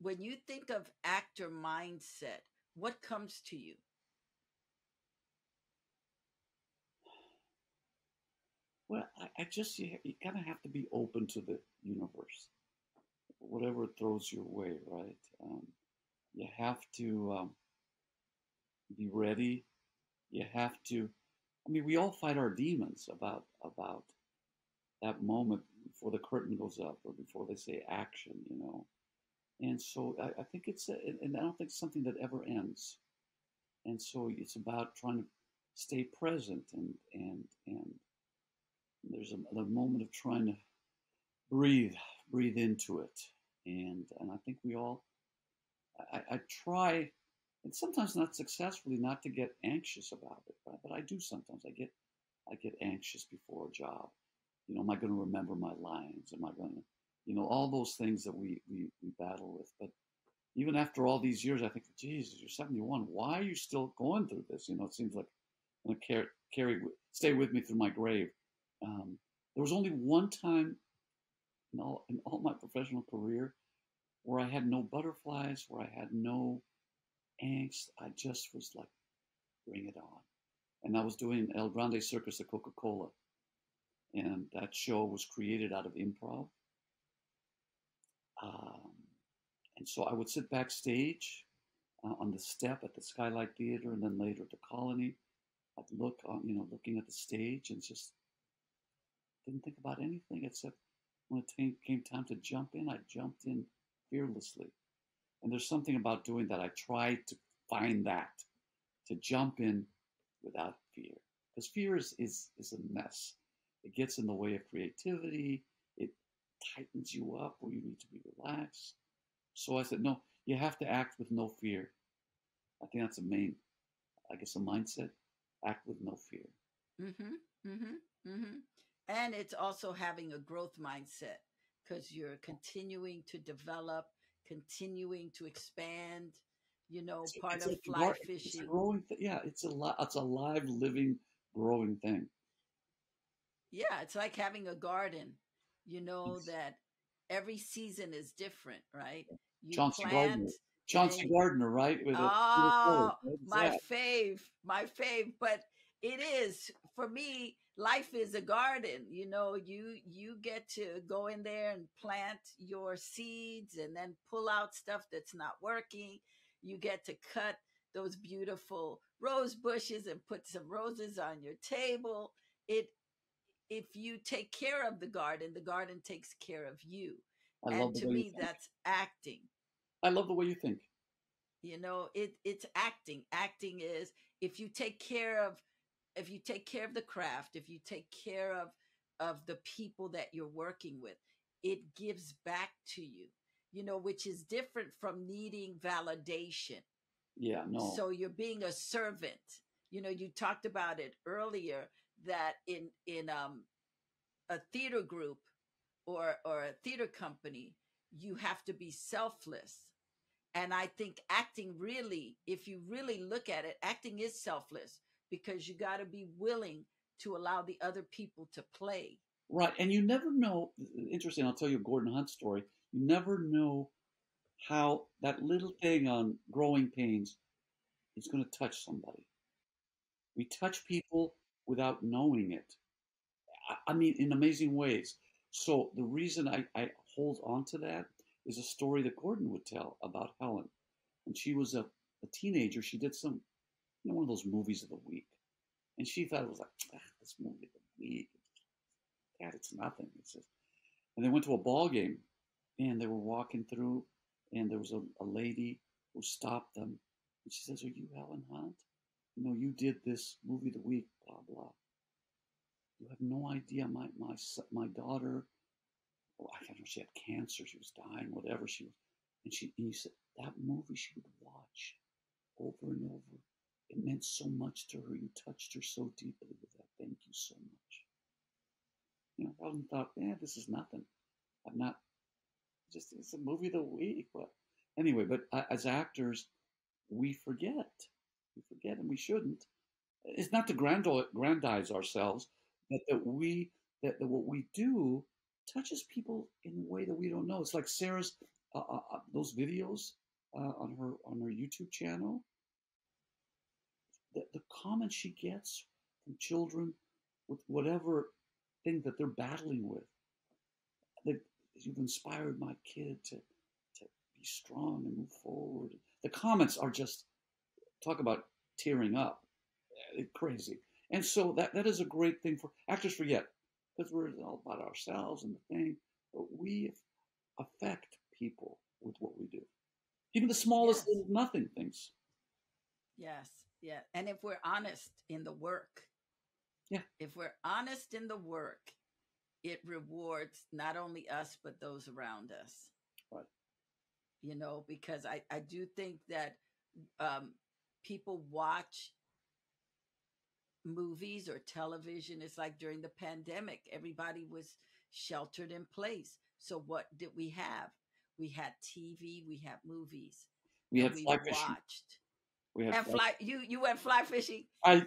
when you think of actor mindset, what comes to you? Well, I just you kind of have to be open to the universe, whatever it throws your way, right? You have to be ready. You have to. I mean, we all fight our demons about that moment before the curtain goes up or before they say action. And so I think and I don't think it's something that ever ends. And so it's about trying to stay present and there's a moment of trying to breathe into it. And I think we all, I try, and sometimes not successfully, not to get anxious about it, right? But I do sometimes. I get anxious before a job. Am I going to remember my lines? Am I going to, all those things that we battle with. But even after all these years, I think, Jesus, you're 71. Why are you still going through this? It seems like I'm going to stay with me through my grave. There was only one time in all my professional career where I had no butterflies, where I had no angst. I just was like, bring it on. And I was doing El Grande Circus at Coca-Cola. And that show was created out of improv. And so I would sit backstage on the step at the Skylight Theater and then later at the Colony. I'd look on, looking at the stage and just didn't think about anything except when it came time to jump in, I jumped in fearlessly. And there's something about doing that. I tried to find that, to jump in without fear. Because fear is a mess. It gets in the way of creativity. It tightens you up where you need to be relaxed. So I said, no, you have to act with no fear. I think that's the main, I guess, a mindset. Act with no fear. Mm-hmm. Mm-hmm. Mm-hmm. And it's also having a growth mindset because you're continuing to develop, continuing to expand, part It's of like fly it's a fishing. growing thing. Yeah, it's a live, living, growing thing. Yeah, it's like having a garden, Yes. that every season is different, right? You Chauncey plant Gardner. Chauncey and Gardner, right? With a oh, what is my that? fave, my fave. But it is for me. Life is a garden. You get to go in there and plant your seeds, and then pull out stuff that's not working. You get to cut those beautiful rose bushes and put some roses on your table. It If you take care of the garden takes care of you. I And love the to way you me, think. that's acting. I love the way you think. It's acting. Acting is if you take care of the craft, if you take care of the people that you're working with, it gives back to you, which is different from needing validation. Yeah, no. So you're being a servant. You talked about it earlier that in a theater group or a theater company, you have to be selfless. And I think acting really, if you really look at it, acting is selfless because you got to be willing to allow the other people to play. Right. And you never know. Interesting. I'll tell you a Gordon Hunt story. You never know how that little thing on growing pains is going to touch somebody. We touch people without knowing it. I mean, in amazing ways. So the reason I hold on to that is a story that Gordon would tell about Helen. When she was a teenager, she did some, one of those movies of the week. And she thought it was like, this movie of the week. Dad, it's nothing. It's just, and they went to a ball game and they were walking through and there was a lady who stopped them. And she says, are you Helen Hunt? You did this movie of the week, blah, blah. You have no idea. My daughter, oh, I don't know, she had cancer. She was dying, whatever she was. And you said, that movie she would watch over and over. It meant so much to her. You touched her so deeply with that. Thank you so much. Helen thought, this is nothing. I'm not, it's a movie of the week. But anyway, but as actors, we forget. We forget, and we shouldn't. It's not to grandize ourselves, but that what we do touches people in a way that we don't know. It's like Sarah's those videos on her YouTube channel. The comments she gets from children with whatever thing that they're battling with. That you've inspired my kid to be strong and move forward. The comments are just talk about tearing up. Crazy. And so that is a great thing for actors forget because we're all about ourselves and the thing, but we affect people with what we do. Even the smallest Yes. little nothing things. Yes. Yeah. And if we're honest in the work, Yeah. if we're honest in the work, it rewards not only us, but those around us. Right. Because I do think that people watch movies or television. It's like during the pandemic, everybody was sheltered in place. So what did we have? We had TV, we had movies, We and had we fly fishing. watched. We had And fly. fly, you went fly fishing. I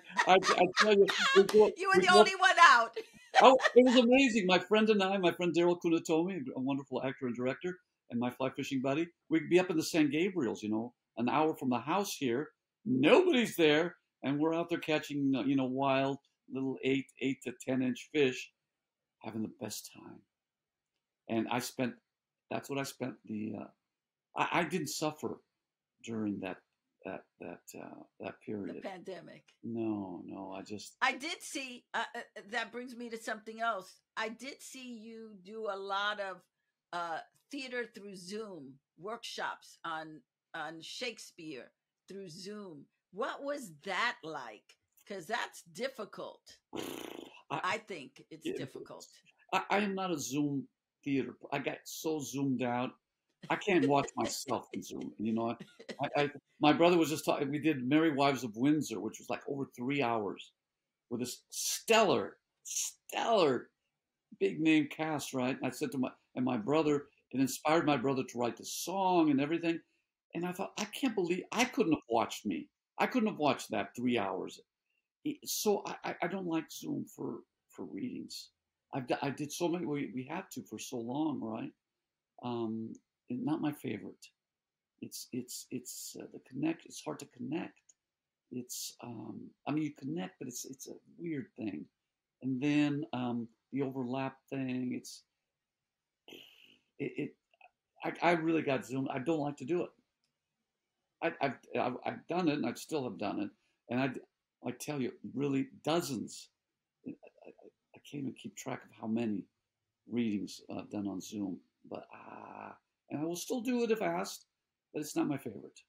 tell you, You were we the go. only one out. Oh, it was amazing. My friend and I, my friend Daryl Kunatomi, a wonderful actor and director, and my fly fishing buddy, we'd be up in the San Gabriels, an hour from the house here. Nobody's there, and we're out there catching, wild little 8 to 10 inch fish, having the best time. And that's what I spent I didn't suffer during that The period. pandemic. No, I just, I did see. That brings me to something else. I did see you do a lot of uh, theater through Zoom workshops on Shakespeare through Zoom. What was that like? Because that's difficult. I, I think it's difficult. I am not a Zoom theater. I got so zoomed out. I can't watch myself in Zoom. You know, my brother was just talking. We did Merry Wives of Windsor, which was like over 3 hours with this stellar big name cast, right? And I said to my brother, it inspired my brother to write the song and everything. And I thought, I can't believe I couldn't have watched me. I couldn't have watched that 3 hours. So I don't like Zoom for readings. I did so many. We had to for so long, right? Um, not my favorite. It's the connect. It's hard to connect. It's I mean you connect, but it's a weird thing. And then the overlap thing. It I really got Zoom. I don't like to do it. I've done it, and I still have done it. And I tell you, really dozens. I can't even keep track of how many readings I've done on Zoom. But and I will still do it if asked, but it's not my favorite.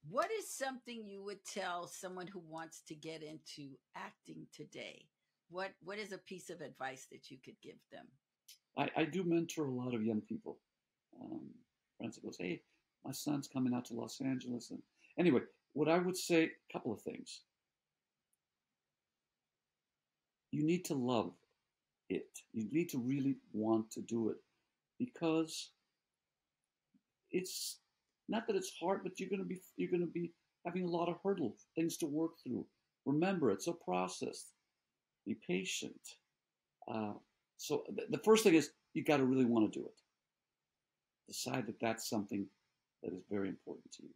What is something you would tell someone who wants to get into acting today? What is a piece of advice that you could give them? I do mentor a lot of young people. Um, Friends that goes, hey, my son's coming out to Los Angeles, and anyway, what I would say, a couple of things. You need to love it. You need to really want to do it because it's not that it's hard, but you're going to be having a lot of hurdles, things to work through. Remember, it's a process. Be patient. Uh, so the first thing is you got to really want to do it. Decide that that's something that is very important to you,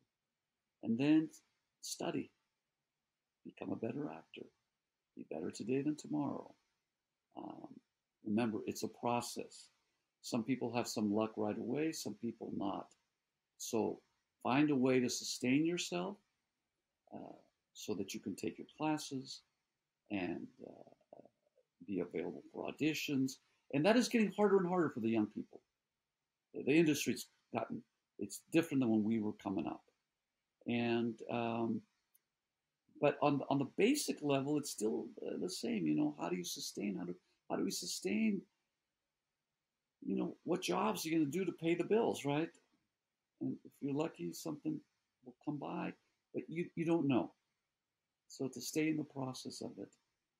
and then study. Become a better actor. Be better today than tomorrow. Um, Remember, it's a process. Some people have some luck right away, some people not. So find a way to sustain yourself uh, so that you can take your classes and be available for auditions. And that is getting harder and harder for the young people. The industry's gotten, it's different than when we were coming up. And, but on the basic level, it's still the same. You know, how do you sustain? How do we sustain? You know, what jobs are you going to do to pay the bills, right? And if you're lucky, something will come by, but you don't know. So to stay in the process of it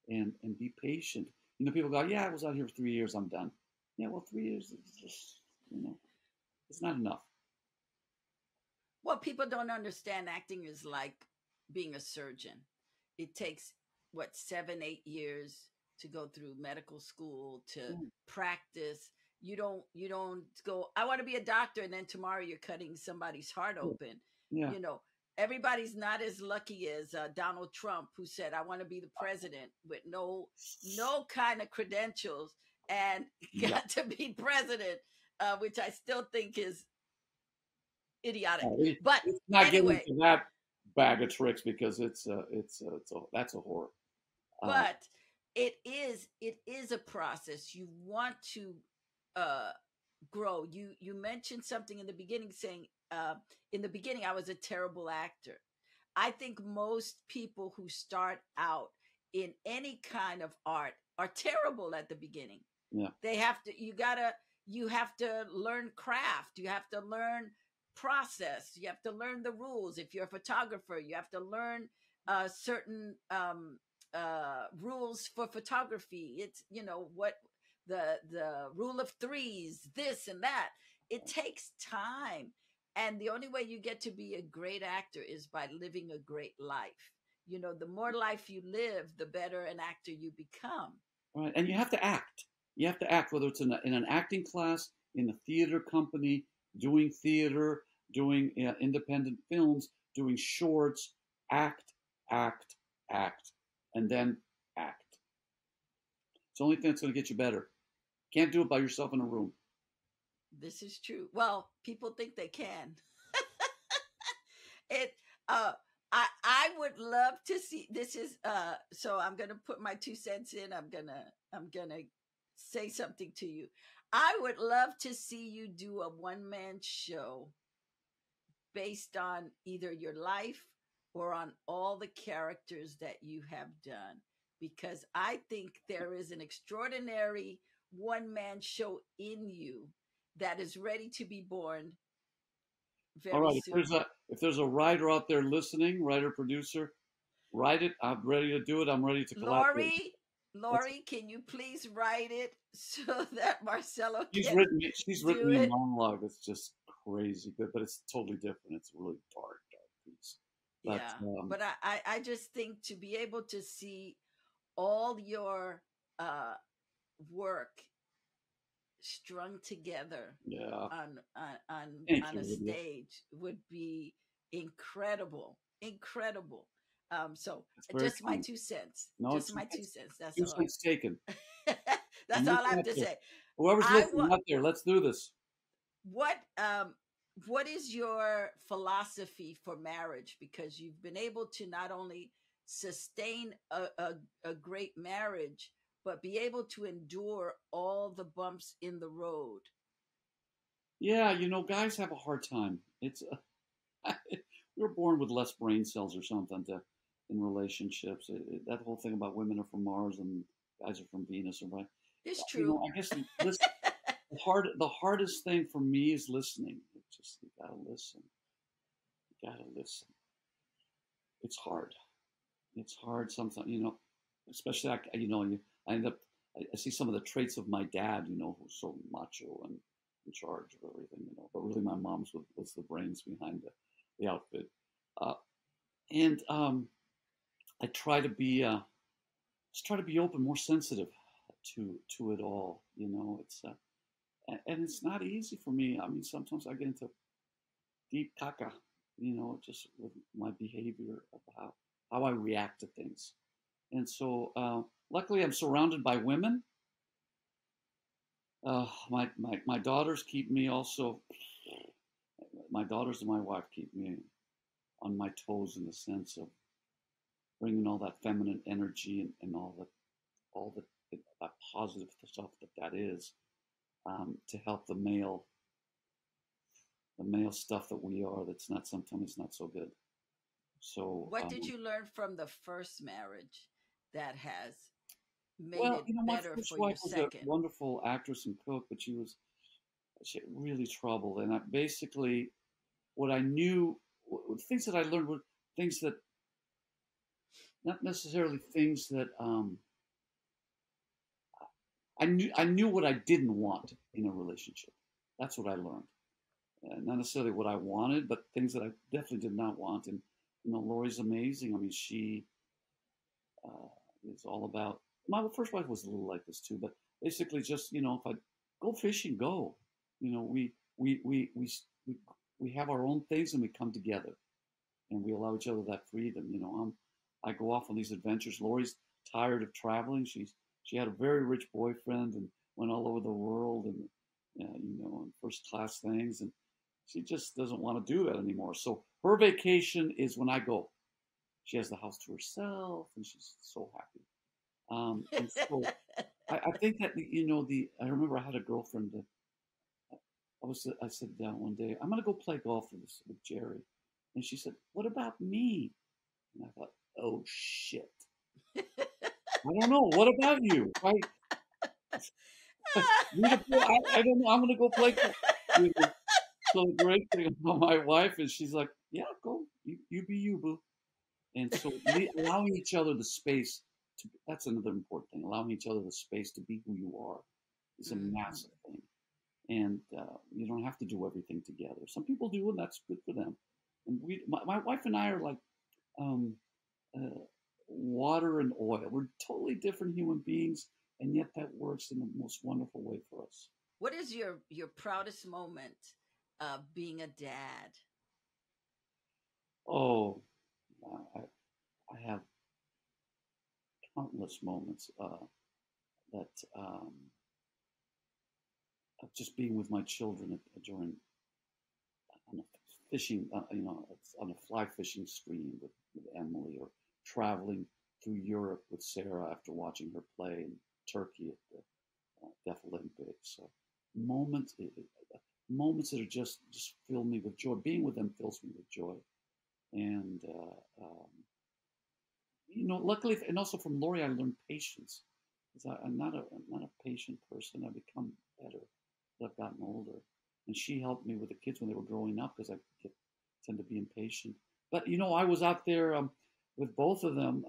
and be patient. You know, people go, yeah, I was out here for 3 years, I'm done. Yeah, well, 3 years is just, you know, it's not enough. What people don't understand, acting is like being a surgeon. It takes what 7, 8 years to go through medical school to Yeah, practice. You don't go, I want to be a doctor, and then tomorrow you're cutting somebody's heart yeah, open. yeah. You know, everybody's not as lucky as Donald Trump, who said, I want to be the president with no kind of credentials and Yeah. got to be president, which I still think is idiotic. But Let's not get anyway, into that bag of tricks because that's a horror. Uh, but it is a process. You want to uh grow. You mentioned something in the beginning, saying in the beginning I was a terrible actor. I think most people who start out in any kind of art are terrible at the beginning. yeah, They have to you have to learn craft, you have to learn process, you have to learn the rules. If you're a photographer, you have to learn certain rules for photography. It's, you know, what the rule of threes, this and that. It takes time, and the only way you get to be a great actor is by living a great life. You know, the more life you live, the better an actor you become. right. And you have to act. You have to act, whether it's in an acting class, in a theater company, doing theater, doing independent films, doing shorts. Act, act, act, and then act. It's the only thing that's going to get you better. Can't do it by yourself in a room. This is true. Well, people think they can. It uh I would love to see, this is so I'm going to put my 2 cents in. I'm going to say something to you. I would love to see you do a one man show based on either your life or on all the characters that you have done, because I think there is an extraordinary one man show in you that is ready to be born All very right. soon. If there's a writer out there listening, writer producer, write it. I'm ready to do it. I'm ready to collaborate. Lori, That's Lori, can you please write it so that Marcelo she's can written me. She's written do me a it? monologue that's just crazy good, but it's totally different. It's a really dark, dark piece. But Yeah. But I just think to be able to see all your uh, work strung together yeah, thank on you, a Lydia. stage would be incredible, incredible. So It's very just my kind. 2 cents, No, just my two it's cents. That's two all. cents taken. That's Make all I it have out to there. say. Whoever's I listening want out there, let's do this. what what is your philosophy for marriage? Because you've been able to not only sustain a great marriage, but be able to endure all the bumps in the road. Yeah, guys have a hard time. It's we're born with less brain cells or something in relationships. That whole thing about women are from Mars and guys are from Venus or what. It's true. I guess the hardest thing for me is listening. It's just you gotta listen. You gotta listen. It's hard. It's hard sometimes. Especially I end up. I see some of the traits of my dad. Who's so macho and in charge of everything. But really, my mom's was the brains behind the outfit. Uh, and I just try to be open, more sensitive to it all. It's and it's not easy for me. I mean, sometimes I get into deep caca, just with my behavior of how I react to things. And so, luckily, I'm surrounded by women. My daughters keep me also. My daughters and my wife keep me on my toes in the sense of bringing all that feminine energy and all the that positive stuff that is to help the male stuff that we are that's not sometimes not so good. So What did you learn from the first marriage that has made well, it my better first for your wife was a second? wonderful actress and cook, but she had really troubled, and I basically what I knew, things that I learned were things that not necessarily things that I knew what I didn't want in a relationship. That's what I learned. Not necessarily what I wanted, but things that I definitely did not want. And Lori's amazing. I mean, she uh, is all about. My first wife was a little like this too, but basically, just if I go fishing, go. We we have our own things and we come together and we allow each other that freedom. I go off on these adventures. Lori's tired of traveling. She had a very rich boyfriend and went all over the world and and first class things, and she just doesn't want to do that anymore. So her vacation is when I go. She has the house to herself, and she's so happy. And so I think that I remember I had a girlfriend that I said down one day, I'm gonna go play golf with Jerry, and she said, "What about me?" And I thought, "Oh shit, I don't know. What about you? Right? I don't know. I'm gonna go play golf." So the great thing about my wife is she's like, "Yeah, go. You be you, boo." And so allowing each other the space that's another important thing. Allowing each other the space to be who you are is a Mhm. massive thing. And you don't have to do everything together. Some people do, and that's good for them. And my wife and I are like um, uh, water and oil. We're totally different human beings, and yet that works in the most wonderful way for us. What is your proudest moment being a dad? Oh, I have countless moments that of just being with my children during on a fishing, on a fly fishing stream with Emily, or traveling through Europe with Sarah after watching her play in Turkey at the Deaf Olympics. So moments, moments that are just fill me with joy. Being with them fills me with joy. And luckily, and also from Lori, I learned patience. Because I'm not a patient person. I've become better as I've gotten older. And she helped me with the kids when they were growing up because tend to be impatient. But I was out there with both of them,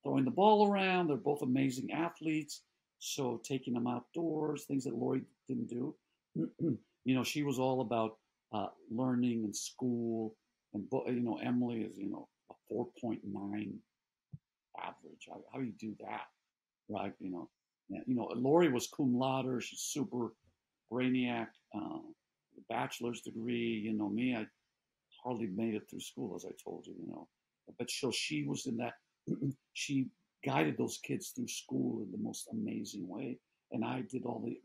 throwing the ball around. They're both amazing athletes. So taking them outdoors, things that Lori didn't do. She was all about learning and school. And Emily is a 4.9 average. How do you do that, right? Lori was cum laude. She's super brainiac, bachelor's degree. Me, I hardly made it through school, as I told you. But she was in that. She guided those kids through school in the most amazing way, and I did all the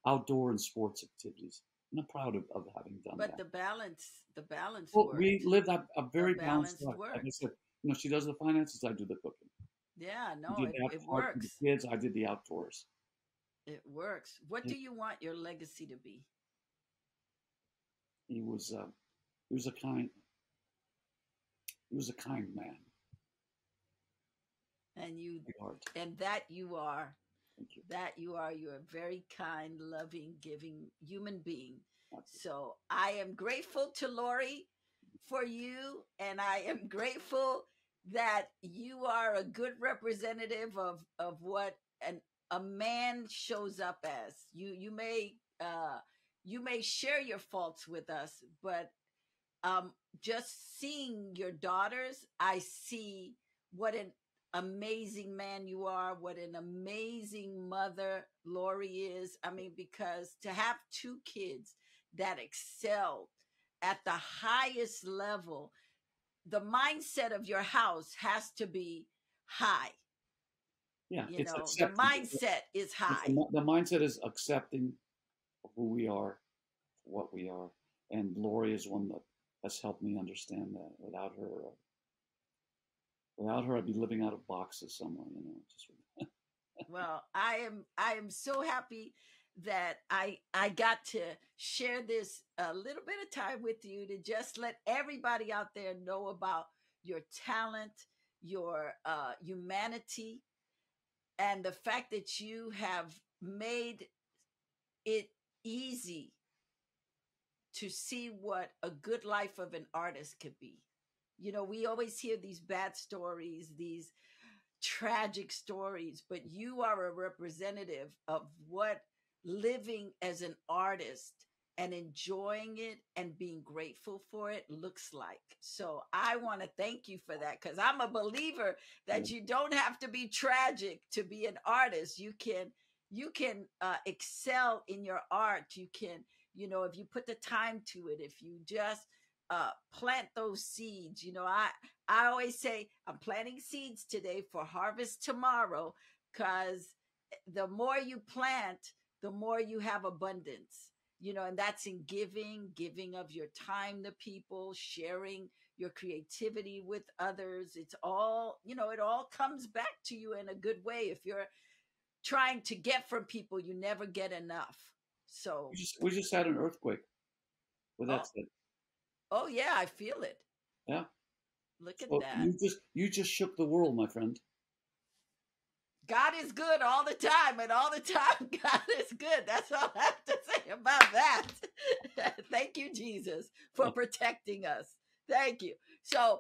outdoor and sports activities. And I'm proud of having done But that. the balance Well, we worked. lived a The very balanced balance life. Like I worked. said, she does the finances, I do the cooking. Yeah, She no, did that it part for the works. kids, I did the outdoors. It works. What He do you want your legacy to be? he was he was a kind he was a kind man. And you Big heart. and that you are. Thank you. You're a very kind, loving, giving human being. Absolutely. So I am grateful to Lori for you, and I am grateful that you are a good representative of what a man shows up as. You may share your faults with us, but just seeing your daughters, I see what an amazing man you are, what an amazing mother Lori is. I mean, because to have two kids that excel at the highest level, the mindset of your house has to be high. Yeah, it's The accepting. mindset is high. The mindset is accepting of who we are, what we are, and Lori is one that has helped me understand that. Without her, I'd be living out of boxes somewhere. Just Well, I am so happy that I got to share this a little bit of time with you to just let everybody out there know about your talent, your humanity, and the fact that you have made it easy to see what a good life of an artist could be. We always hear these bad stories, these tragic stories, but you are a representative of what living as an artist and enjoying it and being grateful for it looks like. So I want to thank you for that, because I'm a believer that you don't have to be tragic to be an artist. You can excel in your art. You can, if you put the time to it, if you just plant those seeds. I always say I'm planting seeds today for harvest tomorrow, because the more you plant, the more you have abundance. And that's in giving of your time to people, sharing your creativity with others. It's all, it all comes back to you in a good way. If you're trying to get from people, you never get enough. So, we just had an earthquake. With that oh, said, oh yeah, I feel it. yeah. Look at So that. you just shook the world, my friend. God is good all the time, and all the time, God is good. That's all I have to say about that. Thank you, Jesus, for protecting us. Thank you. So,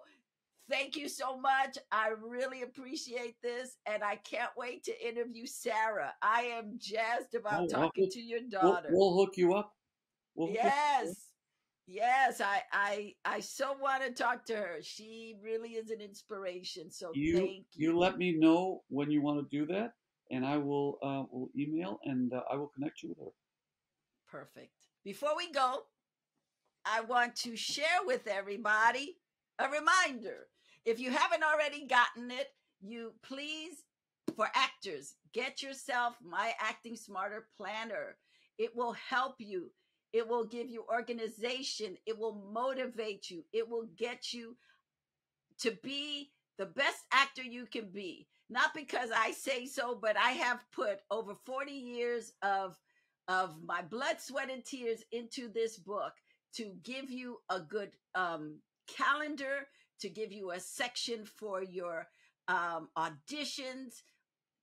thank you so much. I really appreciate this, and I can't wait to interview Sarah. I am jazzed about talking to your daughter. We'll hook you up. We'll hook you up. Yes. Yes, I so want to talk to her. She really is an inspiration. So You thank you. you let me know when you want to do that, and I will email and I will connect you with her. Perfect. Before we go, I want to share with everybody a reminder. If you haven't already gotten it, you please, for actors, get yourself my Acting Smarter Planner. It will help you. It will give you organization. It will motivate you. It will get you to be the best actor you can be. Not because I say so, but I have put over 40 years of my blood, sweat, and tears into this book to give you a good calendar, to give you a section for your auditions,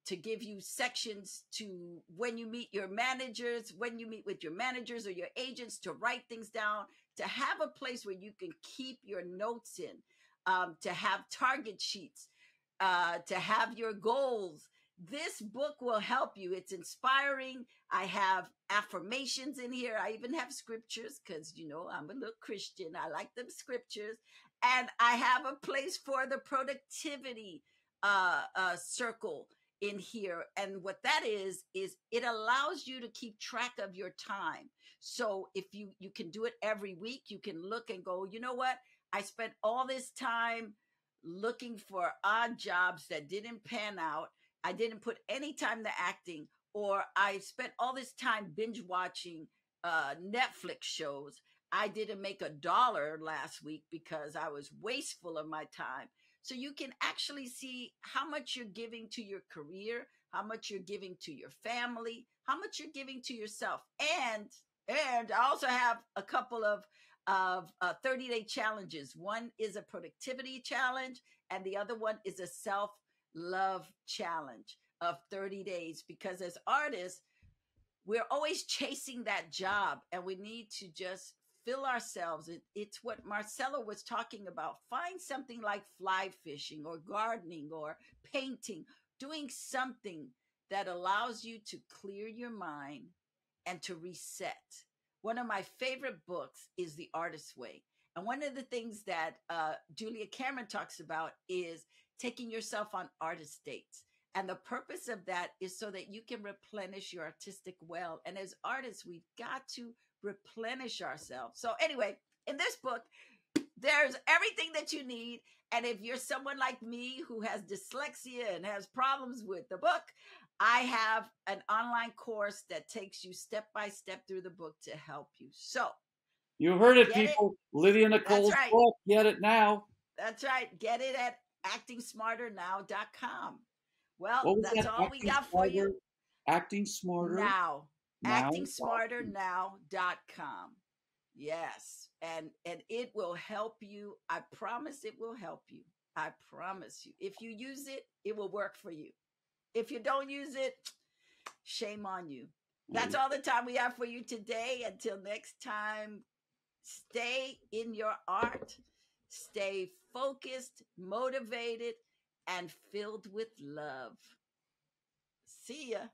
to give you sections to when you meet your managers, when you meet with your managers or your agents, to write things down, to have a place where you can keep your notes in, to have target sheets, to have your goals. This book will help you. It's inspiring. I have affirmations in here. I even have scriptures because, you know, I'm a little Christian. I like them scriptures. And I have a place for the productivity circle in here. And what that is it allows you to keep track of your time. So if you can do it every week, you can look and go, you know what? I spent all this time looking for odd jobs that didn't pan out. I didn't put any time to acting, or I spent all this time binge watching Netflix shows. I didn't make $1 last week because I was wasteful of my time. So you can actually see how much you're giving to your career, how much you're giving to your family, how much you're giving to yourself. And I also have a couple of 30-day challenges. One is a productivity challenge, and the other one is a self-love challenge of 30 days. Because as artists, we're always chasing that job, and we need to just fill ourselves. It's what Marcelo was talking about. Find something like fly fishing or gardening or painting, doing something that allows you to clear your mind and to reset. One of my favorite books is The Artist's Way. And one of the things that Julia Cameron talks about is taking yourself on artist dates. And the purpose of that is so that you can replenish your artistic well. And as artists, we've got to replenish ourselves. So anyway, in this book, there's everything that you need. And if you're someone like me who has dyslexia and has problems with the book, I have an online course that takes you step by step through the book to help you. So you heard it, get people. Lydia Nicole's That's right. book. Get it now. That's right. Get it at actingsmarternow.com. Well, What was that's that? all we got for you Acting smarter now. now. actingsmarternow.com. Yes. And it will help you. I promise it will help you. I promise you. If you use it, it will work for you. If you don't use it, shame on you. That's all the time we have for you today. Until next time, stay in your art, stay focused, motivated, and filled with love. See ya.